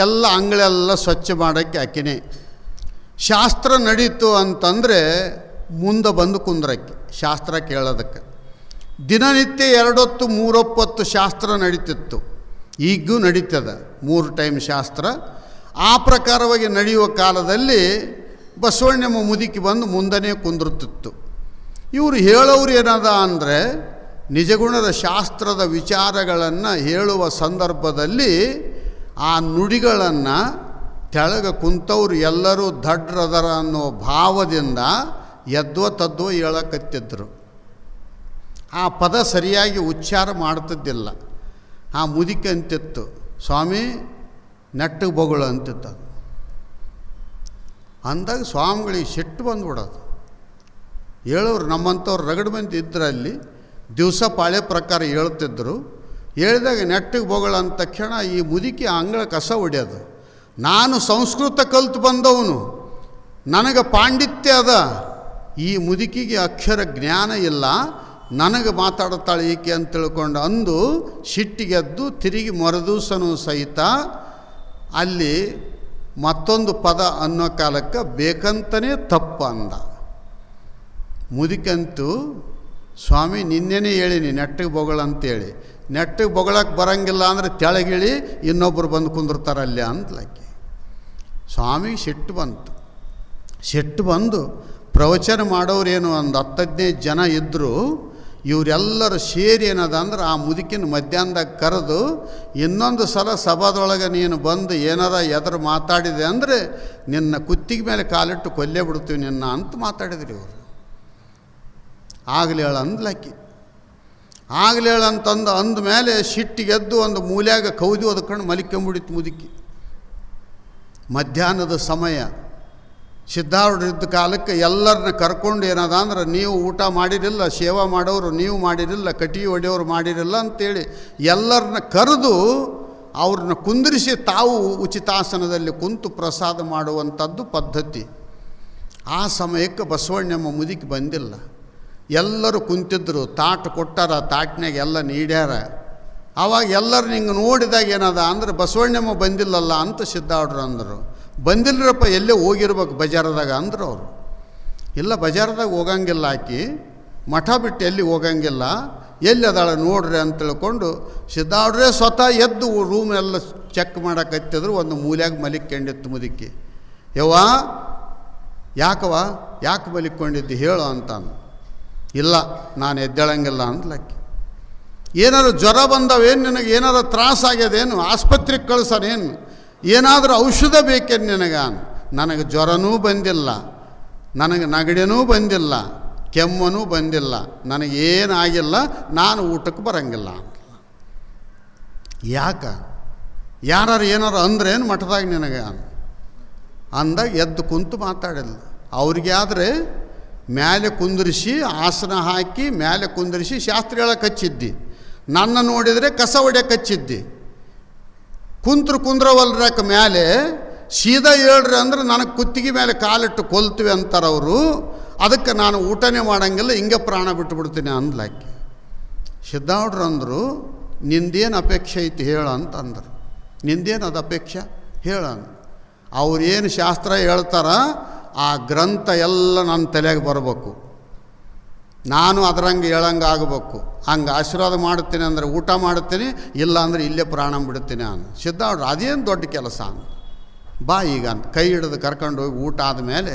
ಎಲ್ಲ ಅಂಗಳೆಲ್ಲ ಸ್ವಚ್ಛ ಮಾಡೋಕ್ಕೆ ಆಕೆನೇ. ಶಾಸ್ತ್ರ ನಡೀತು ಅಂತಂದರೆ ಮುಂದೆ ಬಂದು ಕುಂದ್ರಕ್ಕೆ ಶಾಸ್ತ್ರ ಕೇಳೋದಕ್ಕೆ. ದಿನನಿತ್ಯ 2 ಹೊತ್ತು 3 ಹೊತ್ತು ಶಾಸ್ತ್ರ ನಡೀತಿತ್ತು. ಈಗೂ ನಡೀತದೆ 3 ಟೈಮ್ ಶಾಸ್ತ್ರ. ಆ ಪ್ರಕಾರವಾಗಿ ನಡೆಯುವ ಕಾಲದಲ್ಲಿ ಬಸವಣ್ಣಮ್ಮ ಮುದುಕಿ ಬಂದು ಮುಂದನೇ ಕುಂದಿರುತ್ತಿತ್ತು. ಇವರು ಹೇಳೋರು ಏನದ ಅಂದರೆ ನಿಜಗುಣದ ಶಾಸ್ತ್ರದ ವಿಚಾರಗಳನ್ನು ಹೇಳುವ ಸಂದರ್ಭದಲ್ಲಿ ಆ ನುಡಿಗಳನ್ನು ತೆಳಗೆ ಕುಂತವ್ರು ಎಲ್ಲರೂ ದಡ್ರದರ ಅನ್ನೋ ಭಾವದಿಂದ ಎದ್ವೋ ತದ್ವೋ ಹೇಳಕತ್ತಿದ್ರು. ಆ ಪದ ಸರಿಯಾಗಿ ಉಚ್ಚಾರ ಮಾಡ್ತಿದ್ದಿಲ್ಲ. ಆ ಮುದುಕಿ ಅಂತಿತ್ತು, ಸ್ವಾಮಿ ನೆಟ್ಟಗೆ ಬೊಗಳು ಅಂತಿತ್ತು. ಅಂದಾಗ ಸ್ವಾಮಿಗಳಿಗೆ ಸಿಟ್ಟು ಬಂದ್ಬಿಡೋದು. ಹೇಳೋರು ನಮ್ಮಂಥವ್ರು ರಗಡು ಮಂದಿ ಇದ್ದರಲ್ಲಿ ದಿವಸ ಪಾಳೆ ಪ್ರಕಾರ ಹೇಳ್ತಿದ್ರು. ಹೇಳಿದಾಗ ನೆಟ್ಟಿಗೆ ಬೊಗಳು ಅಂದ ತಕ್ಷಣ ಈ ಮುದುಕಿ ಅಂಗಳ ಕಸ ಹೊಡೆಯೋದು. ನಾನು ಸಂಸ್ಕೃತ ಕಲ್ತು ಬಂದವನು, ನನಗೆ ಪಾಂಡಿತ್ಯ ಅದ, ಈ ಮುದುಕಿಗೆ ಅಕ್ಷರ ಜ್ಞಾನ ಇಲ್ಲ, ನನಗೆ ಮಾತಾಡುತ್ತಾಳೆ ಈಕೆ ಅಂತ ತಿಳ್ಕೊಂಡು ಅಂದು ಸಿಟ್ಟಿಗೆದ್ದು ತಿರುಗಿ ಮರುದಿವಸನೂ ಸಹಿತ ಅಲ್ಲಿ ಮತ್ತೊಂದು ಪದ ಅನ್ನೋ ಕಾಲಕ್ಕೆ ಬೇಕಂತನೇ ತಪ್ಪು ಅಂದ. ಮುದುಕಂತೂ ಸ್ವಾಮಿ ನಿನ್ನೆನೇ ಹೇಳಿನಿ ನೆಟ್ಟಿಗೆ ಬೊಗಳಂತೇಳಿ, ನೆಟ್ಟಿಗೆ ಬೊಗಳಕ್ಕೆ ಬರೋಂಗಿಲ್ಲ ಅಂದರೆ ತೆಳಗಿಳಿ ಇನ್ನೊಬ್ಬರು ಬಂದು ಕುಂದಿರ್ತಾರಲ್ಲೇ ಅಂತಲಕ್ಕೆ. ಸ್ವಾಮಿಗೆ ಸಿಟ್ಟು ಬಂತು. ಸಿಟ್ಟು ಬಂದು ಪ್ರವಚನ ಮಾಡೋರೇನು ಒಂದು 10-15 ಜನ ಇದ್ದರು. ಇವರೆಲ್ಲರೂ ಸೇರಿ ಏನದ ಅಂದ್ರೆ ಆ ಮುದುಕಿನ ಮಧ್ಯಾಹ್ನದಾಗ ಕರೆದು ಇನ್ನೊಂದು ಸಲ ಸಭಾದೊಳಗೆ ನೀನು ಬಂದು ಏನಾರ ಎದುರು ಮಾತಾಡಿದೆ ಅಂದರೆ ನಿನ್ನ ಕುತ್ತಿಗೆ ಮೇಲೆ ಕಾಲಿಟ್ಟು ಕೊಲ್ಲೇ ಬಿಡ್ತೀವಿ ನಿನ್ನ ಅಂತ ಮಾತಾಡಿದ್ರಿ ಇವರು. ಆಗಲಿ ಹೇಳ ಅಂದ್ಲಕ್ಕಿ. ಆಗ್ಲೇಳಂತಂದು ಅಂದಮೇಲೆ ಸಿಟ್ಟಿಗೆದ್ದು ಒಂದು ಮೂಲ್ಯಾಗ ಕೌದಿ ಒದಕೊಂಡು ಮಲಿಕೊಂಬಿಡಿತು ಮುದುಕಿ. ಮಧ್ಯಾಹ್ನದ ಸಮಯ ಸಿದ್ಧಾರೂಢರಿದ್ದ ಕಾಲಕ್ಕೆ ಎಲ್ಲರನ್ನ ಕರ್ಕೊಂಡು ಏನದ ಅಂದ್ರೆ, ನೀವು ಊಟ ಮಾಡಿರಿಲ್ಲ, ಸೇವಾ ಮಾಡೋರು ನೀವು ಮಾಡಿರಿಲ್ಲ, ಕಟಿಗೆ ಹೊಡೆಯೋರು ಮಾಡಿರಿಲ್ಲ ಅಂತೇಳಿ ಎಲ್ಲರನ್ನ ಕರೆದು ಅವ್ರನ್ನ ಕುಂದಿರಿಸಿ ತಾವು ಉಚಿತಾಸನದಲ್ಲಿ ಕುಂತು ಪ್ರಸಾದ ಮಾಡುವಂಥದ್ದು ಪದ್ಧತಿ. ಆ ಸಮಯಕ್ಕೆ ಬಸವಣ್ಣಮ್ಮ ಮುದುಕಿ ಬಂದಿಲ್ಲ. ಎಲ್ಲರೂ ಕುಂತಿದ್ರು, ತಾಟು ಕೊಟ್ಟಾರ, ತಾಟ್ನಾಗ ಎಲ್ಲ ನೀಡ್ಯಾರ. ಆವಾಗ ಎಲ್ಲರನ್ನ ಹಿಂಗೆ ನೋಡಿದಾಗ ಏನದ ಅಂದ್ರೆ, ಬಸವಣ್ಣಮ್ಮ ಬಂದಿಲ್ಲಲ್ಲ ಅಂತ ಸಿದ್ಧಾರೂಢರು ಅಂದರು. ಬಂದಿಲ್ಲರಪ್ಪ, ಎಲ್ಲೇ ಹೋಗಿರ್ಬೇಕು ಬಜಾರದಾಗ ಅಂದರು ಅವರು. ಇಲ್ಲ, ಬಜಾರದಾಗ ಹೋಗಂಗಿಲ್ಲ, ಆಕಿ ಮಠ ಬಿಟ್ಟು ಎಲ್ಲಿ ಹೋಗಂಗಿಲ್ಲ, ಎಲ್ಲಿ ಅದಾಳ ನೋಡ್ರಿ ಅಂತ ತಿಳ್ಕೊಂಡು ಸಿದ್ಧಾರೂಢರೇ ಸ್ವತಃ ಎದ್ದು ರೂಮ್ ಎಲ್ಲ ಚೆಕ್ ಮಾಡಕತ್ತಿದ್ರು. ಒಂದು ಮೂಲ್ಯಾಗ ಮಲಿಕೊಂಡಿತ್ತು ಮುದುಕಿ. ಯವ್ವ ಯಾಕವ, ಯಾಕೆ ಮಲಿಕೊಂಡಿದ್ದು ಹೇಳು ಅಂತಾನು. ಇಲ್ಲ, ನಾನು ಎದ್ದೇಳಂಗಿಲ್ಲ ಅಂದ್ಲಕ್ಕಿ. ಏನಾದ್ರು ಜ್ವರ ಬಂದವೇನು ನಿನಗೆ, ಏನಾದ್ರು ತ್ರಾಸಾಗ್ಯದೇನು, ಆಸ್ಪತ್ರೆಗೆ ಕಳ್ಸನೇನು, ಏನಾದರೂ ಔಷಧ ಬೇಕೇನು ನಿನಗೆ? ನನಗೆ ಜ್ವರನೂ ಬಂದಿಲ್ಲ, ನನಗೆ ನೆಗಡಿನೂ ಬಂದಿಲ್ಲ, ಕೆಮ್ಮನೂ ಬಂದಿಲ್ಲ, ನನಗೇನಾಗಿಲ್ಲ, ನಾನು ಊಟಕ್ಕೆ ಬರಂಗಿಲ್ಲ ಅಂತ. ಯಾಕೆ, ಯಾರು ಏನಾರು ಅಂದ್ರೇನು ಮಠದಾಗ ನಿನಗೆ ಅಂದಾಗ ಎದ್ದು ಕುಂತು ಮಾತಾಡಿಲ್ಲ. ಅವ್ರಿಗೆ ಆದರೆ ಮೇಲೆ ಕುಂದಿರಿಸಿ ಆಸನ ಹಾಕಿ ಮೇಲೆ ಕುಂದಿರಿಸಿ ಶಾಸ್ತ್ರ ಹೇಳಕ್ಕೆ ಹಚ್ಚಿದ್ದಿ. ನನ್ನ ನೋಡಿದರೆ ಕಸ ಹೊಡ್ಯಕ್ಕೆ ಹಚ್ಚಿದ್ದಿ. ಕುಂದ್ರವಲ್ರಕ್ಕೆ ಮೇಲೆ ಸೀದಾ ಹೇಳ್ರಿ ಅಂದ್ರೆ ನನಗೆ ಕುತ್ತಿಗೆ ಮೇಲೆ ಕಾಲಿಟ್ಟು ಕೊಲ್ತೀವಿ ಅಂತಾರೆ ಅವರು. ಅದಕ್ಕೆ ನಾನು ಊಟನೇ ಮಾಡೋಂಗಿಲ್ಲ, ಹಿಂಗೆ ಪ್ರಾಣ ಬಿಟ್ಟುಬಿಡ್ತೀನಿ ಅಂದ್ಲಾಕಿ. ಸಿದ್ಧಾರೂಢರು ಅಂದರು, ನಿಂದೇನು ಅಪೇಕ್ಷೆ ಐತಿ ಹೇಳು ಅಂತ ಅಂದರು. ನಿಂದೇನು ಅದು ಅಪೇಕ್ಷೆ ಹೇಳ. ಅವ್ರೇನು ಶಾಸ್ತ್ರ ಹೇಳ್ತಾರ ಆ ಗ್ರಂಥ ಎಲ್ಲ ನನ್ನ ತಲೆಗೆ ಬರಬೇಕು, ನಾನು ಅದರಂಗೆ ಹೇಳಂಗೆ ಆಗಬೇಕು. ಹಂಗೆ ಆಶೀರ್ವಾದ ಮಾಡ್ತೀನಿ ಅಂದರೆ ಊಟ ಮಾಡ್ತೀನಿ, ಇಲ್ಲ ಅಂದರೆ ಇಲ್ಲೇ ಪ್ರಾಣ ಬಿಡ್ತೀನಿ ಅಂದ. ಸಿದ್ಧಾರೂಢರು ಅದೇನು ದೊಡ್ಡ ಕೆಲಸ ಅಂದ. ಬಾ ಈಗ ಅಂತ ಕೈ ಹಿಡಿದು ಕರ್ಕೊಂಡು ಹೋಗಿ ಊಟ ಆದಮೇಲೆ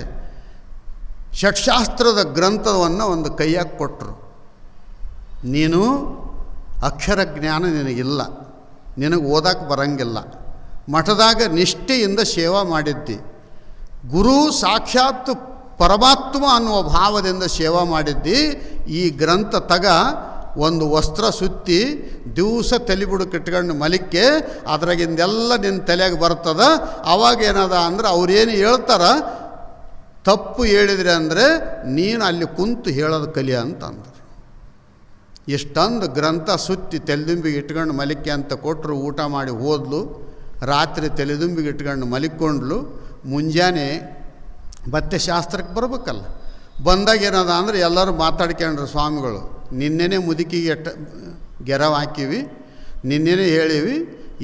ಷಟ್ಶಾಸ್ತ್ರದ ಗ್ರಂಥವನ್ನು ಒಂದು ಕೈಯಾಗಿ ಕೊಟ್ಟರು. ನೀನು ಅಕ್ಷರ ಜ್ಞಾನ ನಿನಗಿಲ್ಲ, ನಿನಗೆ ಓದಕ್ಕೆ ಬರಂಗಿಲ್ಲ, ಮಠದಾಗ ನಿಷ್ಠೆಯಿಂದ ಸೇವಾ ಮಾಡಿದ್ದಿ, ಗುರು ಸಾಕ್ಷಾತ್ ಪರಮಾತ್ಮ ಅನ್ನುವ ಭಾವದಿಂದ ಸೇವಾ ಮಾಡಿದ್ದಿ. ಈ ಗ್ರಂಥ ತಗ, ಒಂದು ವಸ್ತ್ರ ಸುತ್ತಿ ದಿವಸ ತಲೆಬುಡಕ್ಕೆ ಇಟ್ಕೊಂಡು ಮಲಿಕ್ಕೆ, ಅದ್ರಾಗಿಂದೆಲ್ಲ ನಿನ್ನ ತಲೆಗೆ ಬರ್ತದ. ಅವಾಗ ಏನದ ಅಂದ್ರೆ ಅವ್ರೇನು ಹೇಳ್ತಾರ ತಪ್ಪು ಹೇಳಿದ್ರೆ ಅಂದರೆ ನೀನು ಅಲ್ಲಿ ಕುಂತು ಹೇಳೋದು ಕಲಿಯ ಅಂತಂದರು. ಇಷ್ಟೊಂದು ಗ್ರಂಥ ಸುತ್ತಿ ತಲೆದುಂಬಿಗೆ ಇಟ್ಕೊಂಡು ಮಲಿಕೆ ಅಂತ ಕೊಟ್ಟರು. ಊಟ ಮಾಡಿ ಹೋದ್ಲು. ರಾತ್ರಿ ತಲೆದುಂಬಿಗೆ ಇಟ್ಕೊಂಡು ಮಲಿಕೊಂಡ್ಲು. ಮುಂಜಾನೆ ಮತ್ತೆ ಶಾಸ್ತ್ರಕ್ಕೆ ಬರ್ಬೇಕಲ್ಲ. ಬಂದಾಗ ಏನದ ಅಂದರೆ ಎಲ್ಲರೂ ಮಾತಾಡ್ಕೊಂಡ್ರು ಸ್ವಾಮಿಗಳು. ನಿನ್ನೆನೇ ಮುದುಕಿಗೆ ಗೆರವು ಹಾಕಿವಿ, ನಿನ್ನೆನೇ ಹೇಳಿವಿ,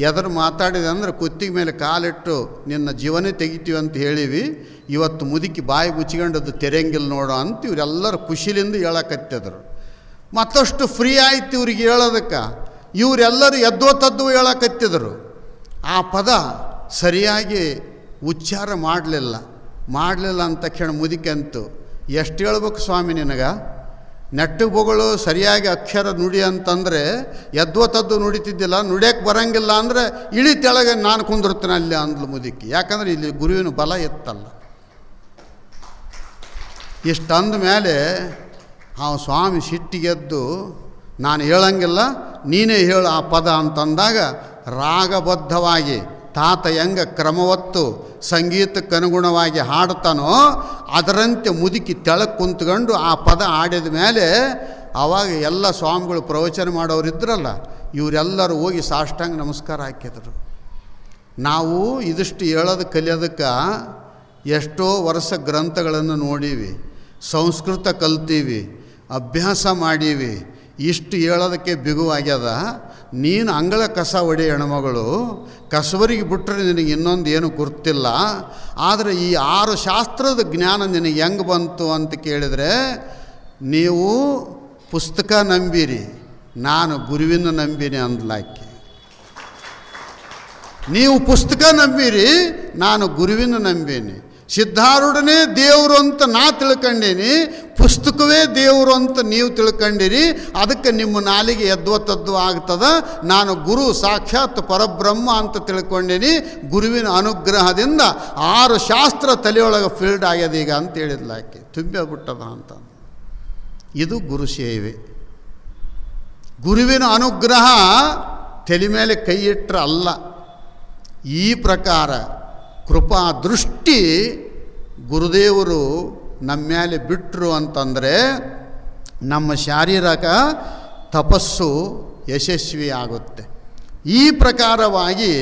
ಎದರು ಮಾತಾಡಿದೆ ಅಂದ್ರೆ ಕುತ್ತಿಗೆ ಮೇಲೆ ಕಾಲಿಟ್ಟು ನಿನ್ನ ಜೀವನೇ ತೆಗಿತೀವಿ ಅಂತ ಹೇಳಿವಿ. ಇವತ್ತು ಮುದುಕಿ ಬಾಯಿ ಮುಚ್ಚಿಕೊಂಡದ್ದು ತೆರೆಯಂಗಿಲ್ಲ ನೋಡೋ ಅಂತ ಇವರೆಲ್ಲರೂ ಖುಷಿಲಿಂದ ಹೇಳಕತ್ತಿದ್ರು. ಮತ್ತಷ್ಟು ಫ್ರೀ ಆಯ್ತು ಇವ್ರಿಗೆ ಹೇಳೋದಕ್ಕೆ. ಇವರೆಲ್ಲರೂ ಎದ್ದೋ ಹೇಳಕತ್ತಿದ್ರು. ಆ ಪದ ಸರಿಯಾಗಿ ಉಚ್ಚಾರ ಮಾಡಲಿಲ್ಲ ಅಂತ ತಕ್ಷಣ ಮುದುಕಿ ಅಂತು, ಎಷ್ಟು ಹೇಳ್ಬೇಕು ಸ್ವಾಮಿ ನಿನಗೆ, ನೆಟ್ಟಿಗೆ ಬೊಗಳು ಸರಿಯಾಗಿ ಅಕ್ಷರ ನುಡಿ ಅಂತಂದರೆ ಎದ್ದೋ ನುಡಿತಿದ್ದಿಲ್ಲ, ನುಡಿಯಕ್ಕೆ ಬರಂಗಿಲ್ಲ ಅಂದರೆ ಇಳಿ ತೆಳಗೆ ನಾನು ಕುಂದಿರ್ತೀನಿ ಅಲ್ಲಿ ಅಂದ್ಲು ಮುದುಕಿ. ಯಾಕಂದರೆ ಇಲ್ಲಿ ಗುರುವಿನ ಬಲ ಇತ್ತಲ್ಲ. ಇಷ್ಟಂದ ಮೇಲೆ ಆ ಸ್ವಾಮಿ ಸಿಟ್ಟಿಗೆದ್ದು, ನಾನು ಹೇಳಂಗಿಲ್ಲ, ನೀನೇ ಹೇಳು ಆ ಪದ ಅಂತಂದಾಗ ರಾಗಬದ್ಧವಾಗಿ ತಾತ ಹೆಂಗೆ ಕ್ರಮವತ್ತು ಸಂಗೀತಕ್ಕನುಗುಣವಾಗಿ ಹಾಡ್ತಾನೋ ಅದರಂತೆ ಮುದುಕಿ ತೆಳಕ್ಕೆ ಕುಂತ್ಕೊಂಡು ಆ ಪದ ಆಡಿದ ಮೇಲೆ ಆವಾಗ ಎಲ್ಲ ಸ್ವಾಮಿಗಳು ಪ್ರವಚನ ಮಾಡೋರಿದ್ರಲ್ಲ, ಇವರೆಲ್ಲರೂ ಹೋಗಿ ಸಾಷ್ಟಾಂಗ ನಮಸ್ಕಾರ ಹಾಕಿದ್ರು. ನಾವು ಇದಿಷ್ಟು ಹೇಳೋದು ಕಲಿಯೋದಕ್ಕೆ ಎಷ್ಟೋ ವರ್ಷ ಗ್ರಂಥಗಳನ್ನು ನೋಡೀವಿ, ಸಂಸ್ಕೃತ ಕಲ್ತೀವಿ, ಅಭ್ಯಾಸ ಮಾಡೀವಿ. ಇಷ್ಟು ಹೇಳೋದಕ್ಕೆ ಬಿಗುವಾಗ್ಯದ. ನೀನು ಅಂಗಳ ಕಸ ಹೊಡೆ ಹೆಣ್ಮಗಳು, ಕಸವರಿಗೆ ಬಿಟ್ಟರೆ ನಿನಗೆ ಇನ್ನೊಂದು ಏನು ಗುರ್ತಿಲ್ಲ. ಆದರೆ ಈ 6 ಶಾಸ್ತ್ರದ ಜ್ಞಾನ ನಿನಗೆ ಹೆಂಗೆ ಬಂತು ಅಂತ ಕೇಳಿದರೆ, ನೀವು ಪುಸ್ತಕ ನಂಬಿರಿ, ನಾನು ಗುರುವಿನ ನಂಬಿನಿ ಅಂದ್ಲಾಕಿ. ನೀವು ಪುಸ್ತಕ ನಂಬಿರಿ, ನಾನು ಗುರುವಿನ ನಂಬೀನಿ. ಸಿದ್ಧಾರೂಢನೇ ದೇವರು ಅಂತ ನಾ ತಿಳ್ಕೊಂಡೀನಿ, ಪುಸ್ತಕವೇ ದೇವರು ಅಂತ ನೀವು ತಿಳ್ಕೊಂಡಿರಿ. ಅದಕ್ಕೆ ನಿಮ್ಮ ನಾಲಿಗೆ ಎದ್ವತ್ತದ್ದು ಆಗ್ತದ. ನಾನು ಗುರು ಸಾಕ್ಷಾತ್ ಪರಬ್ರಹ್ಮ ಅಂತ ತಿಳ್ಕೊಂಡೀನಿ. ಗುರುವಿನ ಅನುಗ್ರಹದಿಂದ 6 ಶಾಸ್ತ್ರ ತಲೆಯೊಳಗೆ ಫೀಲ್ಡ್ ಆಗ್ಯದ ಈಗ ಅಂತ ಹೇಳಿದ್ಲಾಕೆ. ತುಂಬಿಬಿಟ್ಟದ ಅಂತ. ಇದು ಗುರು ಸೇವೆ. ಗುರುವಿನ ಅನುಗ್ರಹ ತಲೆ ಮೇಲೆ ಕೈ ಇಟ್ಟರೆ ಅಲ್ಲ. ಈ ಪ್ರಕಾರ ಕೃಪಾ ದೃಷ್ಟಿ ಗುರುದೇವರು ನಮ್ಮ ಮೇಲೆ ಬಿಟ್ಟರು ಅಂತಂದರೆ ನಮ್ಮ ಶಾರೀರಿಕ ತಪಸ್ಸು ಯಶಸ್ವಿ ಆಗುತ್ತೆ. ಈ ಪ್ರಕಾರವಾಗಿ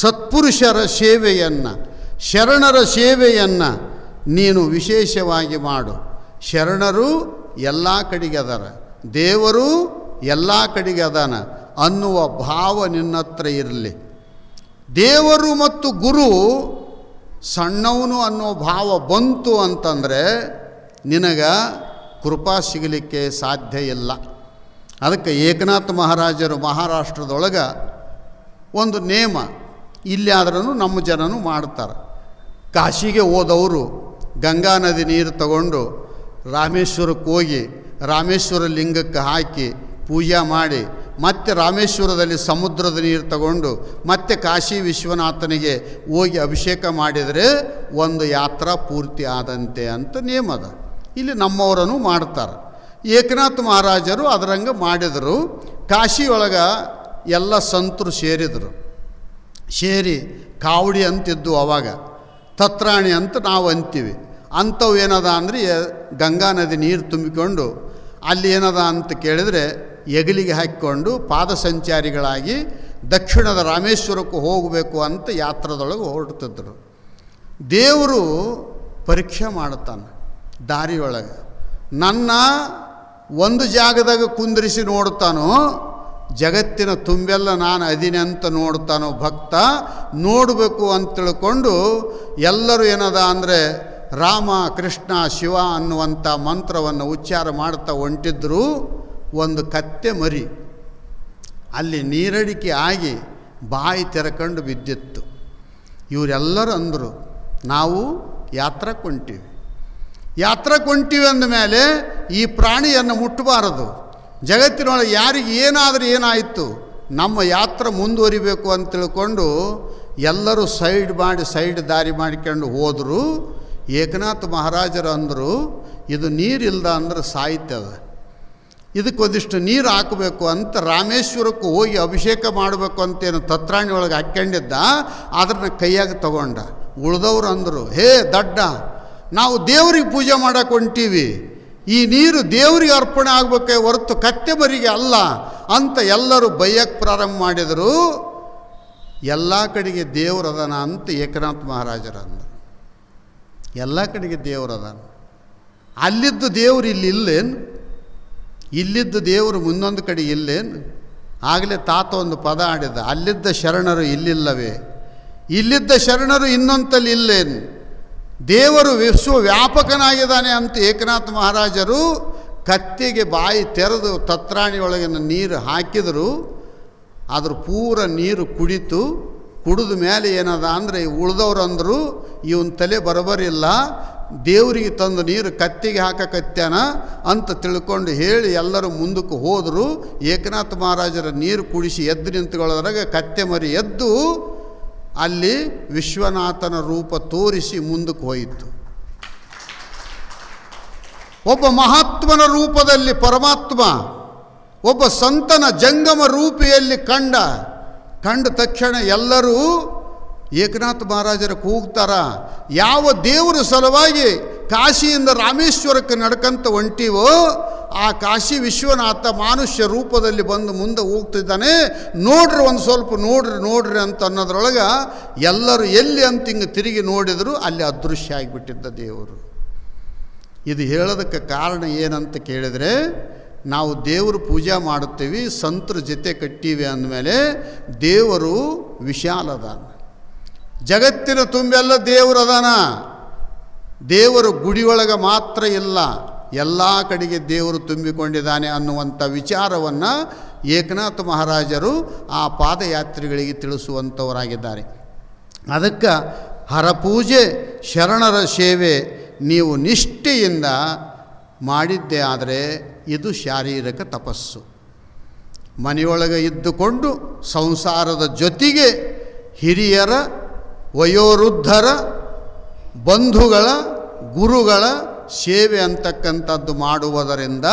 ಸತ್ಪುರುಷರ ಸೇವೆಯನ್ನು, ಶರಣರ ಸೇವೆಯನ್ನು ನೀನು ವಿಶೇಷವಾಗಿ ಮಾಡು. ಶರಣರು ಎಲ್ಲ ಕಡೆಗೆ ಅದರ, ದೇವರು ಎಲ್ಲ ಕಡೆಗೆ ಅದಾನ ಅನ್ನುವ ಭಾವ ನಿನ್ನತ್ರ ಇರಲಿ. ದೇವರು ಮತ್ತು ಗುರು ಸಣ್ಣವನು ಅನ್ನೋ ಭಾವ ಬಂತು ಅಂತಂದರೆ ನಿನಗೆ ಕೃಪಾ ಸಿಗಲಿಕ್ಕೆ ಸಾಧ್ಯ ಇಲ್ಲ. ಅದಕ್ಕೆ ಏಕನಾಥ ಮಹಾರಾಜರು ಮಹಾರಾಷ್ಟ್ರದೊಳಗೆ ಒಂದು ನೇಮ, ಇಲ್ಲಿ ಆದ್ರೂ ನಮ್ಮ ಜನನು ಮಾಡ್ತಾರೆ. ಕಾಶಿಗೆ ಹೋದವರು ಗಂಗಾ ನದಿ ನೀರು ತಗೊಂಡು ರಾಮೇಶ್ವರಕ್ಕೆ ಹೋಗಿ ರಾಮೇಶ್ವರ ಲಿಂಗಕ್ಕೆ ಹಾಕಿ ಪೂಜೆ ಮಾಡಿ, ಮತ್ತೆ ರಾಮೇಶ್ವರದಲ್ಲಿ ಸಮುದ್ರದ ನೀರು ತಗೊಂಡು ಮತ್ತೆ ಕಾಶಿ ವಿಶ್ವನಾಥನಿಗೆ ಹೋಗಿ ಅಭಿಷೇಕ ಮಾಡಿದರೆ ಒಂದು ಯಾತ್ರಾ ಪೂರ್ತಿ ಆದಂತೆ ಅಂತ ನೇಮದ. ಇಲ್ಲಿ ನಮ್ಮವರನ್ನು ಮಾಡ್ತಾರೆ. ಏಕನಾಥ ಮಹಾರಾಜರು ಅದರಂಗೆ ಮಾಡಿದರು. ಕಾಶಿಯೊಳಗೆ ಎಲ್ಲ ಸಂತರು ಸೇರಿದರು. ಸೇರಿ ಕಾವಡಿ ಅಂತಿದ್ದು ಅವಾಗ, ತತ್ರಾಣಿ ಅಂತ ನಾವು ಅಂತೀವಿ. ಅಂಥವು ಏನದ ಅಂದರೆ ಗಂಗಾ ನದಿ ನೀರು ತುಂಬಿಕೊಂಡು ಅಲ್ಲಿ ಏನದ ಅಂತ ಕೇಳಿದರೆ ಹೆಗಲಿಗೆ ಹಾಕಿಕೊಂಡು ಪಾದ ಸಂಚಾರಿಗಳಾಗಿ ದಕ್ಷಿಣದ ರಾಮೇಶ್ವರಕ್ಕೂ ಹೋಗಬೇಕು ಅಂತ ಯಾತ್ರದೊಳಗೆ ಹೊರಡ್ತಿದ್ರು. ದೇವರು ಪರೀಕ್ಷೆ ಮಾಡುತ್ತಾನೆ ದಾರಿಯೊಳಗೆ. ನನ್ನ ಒಂದು ಜಾಗದಾಗ ಕುಂದ್ರಿಸಿ ನೋಡ್ತಾನೋ, ಜಗತ್ತಿನ ತುಂಬೆಲ್ಲ ನಾನು ಅದೀನಿ ಅಂತ ನೋಡ್ತಾನೋ ಭಕ್ತ, ನೋಡಬೇಕು ಅಂತ ತಿಳ್ಕೊಂಡು ಎಲ್ಲರೂ ಏನದ ಅಂದರೆ ರಾಮ ಕೃಷ್ಣ ಶಿವ ಅನ್ನುವಂಥ ಮಂತ್ರವನ್ನು ಉಚ್ಚಾರ ಮಾಡ್ತಾ ಹೊಂಟಿದ್ರು. ಒಂದು ಕತ್ತೆ ಮರಿ ಅಲ್ಲಿ ನೀರಡಿಕೆ ಆಗಿ ಬಾಯಿ ತೆರಕೊಂಡು ಬಿದ್ದಿತ್ತು. ಇವರೆಲ್ಲರೂ ಅಂದರು, ನಾವು ಯಾತ್ರಕ್ಕೆ ಹೊಂಟೀವಿ. ಯಾತ್ರಕ್ಕೆ ಹೊಂಟೀವಿ ಅಂದಮೇಲೆ ಈ ಪ್ರಾಣಿಯನ್ನು ಮುಟ್ಟಬಾರದು. ಜಗತ್ತಿನೊಳಗೆ ಯಾರಿಗೆ ಏನಾದರೂ ಏನಾಯಿತು, ನಮ್ಮ ಯಾತ್ರೆ ಮುಂದುವರಿಬೇಕು ಅಂತ ತಿಳ್ಕೊಂಡು ಎಲ್ಲರೂ ಸೈಡ್ ದಾರಿ ಮಾಡಿಕೊಂಡು ಹೋದರು. ಏಕನಾಥ ಮಹಾರಾಜರು ಅಂದರು, ಇದು ನೀರಿಲ್ದ ಅಂದ್ರೆ ಸಾಯ್ತದ, ಇದಕ್ಕೊಂದಿಷ್ಟು ನೀರು ಹಾಕಬೇಕು ಅಂತ ರಾಮೇಶ್ವರಕ್ಕೂ ಹೋಗಿ ಅಭಿಷೇಕ ಮಾಡಬೇಕು ಅಂತೇನು ತತ್ರಾಣಿ ಒಳಗೆ ಹಾಕ್ಕೊಂಡಿದ್ದ, ಅದನ್ನು ಕೈಯಾಗ ತಗೊಂಡ. ಉಳಿದವ್ರು ಅಂದರು, ಹೇ ದಡ್ಡ, ನಾವು ದೇವ್ರಿಗೆ ಪೂಜೆ ಮಾಡಕ್ಕೆ ಹೊಂಟೀವಿ, ಈ ನೀರು ದೇವರಿಗೆ ಅರ್ಪಣೆ ಆಗಬೇಕೇ ಹೊರತು ಕತ್ತೆ ಮರಿಗೆ ಅಲ್ಲ ಅಂತ ಎಲ್ಲರೂ ಬೈಯಕ್ಕೆ ಪ್ರಾರಂಭ ಮಾಡಿದರು. ಎಲ್ಲ ಕಡೆಗೆ ದೇವರದನ ಅಂತ ಏಕನಾಥ ಮಹಾರಾಜರು ಅಂದರು. ಎಲ್ಲ ಕಡೆಗೆ ದೇವರದನ. ಅಲ್ಲಿದ್ದು ದೇವರು ಇಲ್ಲಿ ಇಲ್ಲೇನು? ಇಲ್ಲಿದ್ದ ದೇವರು ಮುಂದೊಂದು ಕಡೆ ಇಲ್ಲೇನು? ಆಗಲೇ ತಾತ ಒಂದು ಪದ ಆಡಿದ, ಅಲ್ಲಿದ್ದ ಶರಣರು ಇಲ್ಲಿಲ್ಲವೇ, ಇಲ್ಲಿದ್ದ ಶರಣರು ಇನ್ನೊಂತಲ್ಲಿ ಇಲ್ಲೇನು? ದೇವರು ವಿಶ್ವವ್ಯಾಪಕನಾಗಿದ್ದಾನೆ ಅಂತ ಏಕನಾಥ ಮಹಾರಾಜರು ಕತ್ತಿಗೆ ಬಾಯಿ ತೆರೆದು ತತ್ರಾಣಿಯೊಳಗಿನ ನೀರು ಹಾಕಿದರು. ಅದ್ರ ಪೂರ ನೀರು ಕುಡಿತು. ಕುಡಿದ ಮೇಲೆ ಏನದ ಅಂದರೆ ಉಳಿದವ್ರು ಅಂದರು, ಇವನ ತಲೆ ಬರಬರಿಲ್ಲ, ದೇವರಿಗೆ ತಂದು ನೀರು ಕತ್ತಿಗೆ ಹಾಕಕತ್ಯಾನ ಅಂತ ತಿಳ್ಕೊಂಡು ಹೇಳಿ ಎಲ್ಲರೂ ಮುಂದಕ್ಕೆ ಹೋದರು. ಏಕನಾಥ ಮಹಾರಾಜರ ನೀರು ಕುಡಿಸಿ ಎದ್ದು ನಿಂತುಕೊಳ್ಳೋದ್ರಾಗ ಕತ್ತೆ ಮರಿ ಎದ್ದು ಅಲ್ಲಿ ವಿಶ್ವನಾಥನ ರೂಪ ತೋರಿಸಿ ಮುಂದಕ್ಕೆ ಹೋಯಿತು. ಒಬ್ಬ ಮಹಾತ್ಮನ ರೂಪದಲ್ಲಿ ಪರಮಾತ್ಮ ಒಬ್ಬ ಸಂತನ ಜಂಗಮ ರೂಪಿಯಲ್ಲಿ ಕಂಡ ತಕ್ಷಣ ಎಲ್ಲರೂ ಏಕನಾಥ ಮಹಾರಾಜರ ಕೂಗ್ತಾರ. ಯಾವ ದೇವರ ಸಲುವಾಗಿ ಕಾಶಿಯಿಂದ ರಾಮೇಶ್ವರಕ್ಕೆ ನಡ್ಕಂತ ಹೊಂಟೀವೋ ಆ ಕಾಶಿ ವಿಶ್ವನಾಥ ಮಾನುಷ್ಯ ರೂಪದಲ್ಲಿ ಬಂದು ಮುಂದೆ ಹೋಗ್ತಿದ್ದಾನೆ, ನೋಡ್ರಿ, ಒಂದು ಸ್ವಲ್ಪ ನೋಡ್ರಿ ಅಂತ ಅನ್ನೋದ್ರೊಳಗೆ ಎಲ್ಲರೂ ಎಲ್ಲಿ ಅಂತ ಹಿಂಗೆ ತಿರುಗಿ ನೋಡಿದರು, ಅಲ್ಲಿ ಅದೃಶ್ಯ ಆಗಿಬಿಟ್ಟಿದ್ದ ದೇವರು. ಇದು ಹೇಳೋದಕ್ಕೆ ಕಾರಣ ಏನಂತ ಕೇಳಿದರೆ, ನಾವು ದೇವರು ಪೂಜೆ ಮಾಡುತ್ತೀವಿ, ಸಂತರ ಜೊತೆ ಕಟ್ಟೀವಿ ಅಂದಮೇಲೆ ದೇವರು ವಿಶಾಲದಾನ. ಜಗತ್ತಿನ ತುಂಬೆಲ್ಲ ದೇವರದಾನ. ದೇವರು ಗುಡಿಯೊಳಗೆ ಮಾತ್ರ ಇಲ್ಲ, ಎಲ್ಲ ಕಡೆಗೆ ದೇವರು ತುಂಬಿಕೊಂಡಿದ್ದಾನೆ ಅನ್ನುವಂಥ ವಿಚಾರವನ್ನು ಏಕನಾಥ ಮಹಾರಾಜರು ಆ ಪಾದಯಾತ್ರಿಗಳಿಗೆ ತಿಳಿಸುವಂಥವರಾಗಿದ್ದಾರೆ. ಅದಕ್ಕೆ ಹರಪೂಜೆ, ಶರಣರ ಸೇವೆ ನೀವು ನಿಷ್ಠೆಯಿಂದ ಮಾಡಿದ್ದೇ ಆದರೆ ಇದು ಶಾರೀರಿಕ ತಪಸ್ಸು. ಮನೆಯೊಳಗೆ ಇದ್ದುಕೊಂಡು ಸಂಸಾರದ ಜೊತೆಗೆ ಹಿರಿಯರ, ವಯೋವೃದ್ಧರ, ಬಂಧುಗಳ, ಗುರುಗಳ ಸೇವೆ ಅಂತಕ್ಕಂಥದ್ದು ಮಾಡುವುದರಿಂದ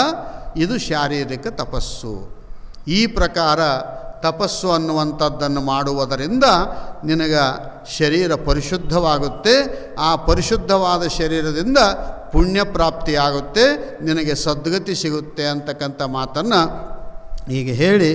ಇದು ಶಾರೀರಿಕ ತಪಸ್ಸು. ಈ ಪ್ರಕಾರ ತಪಸ್ಸು ಅನ್ನುವಂಥದ್ದನ್ನು ಮಾಡುವುದರಿಂದ ನಿನಗೆ ಶರೀರ ಪರಿಶುದ್ಧವಾಗುತ್ತೆ. ಆ ಪರಿಶುದ್ಧವಾದ ಶರೀರದಿಂದ ಪುಣ್ಯ ಪ್ರಾಪ್ತಿಯಾಗುತ್ತೆ, ನಿನಗೆ ಸದ್ಗತಿ ಸಿಗುತ್ತೆ ಅಂತಕ್ಕಂಥ ಮಾತನ್ನು ಹೀಗೆ ಹೇಳಿ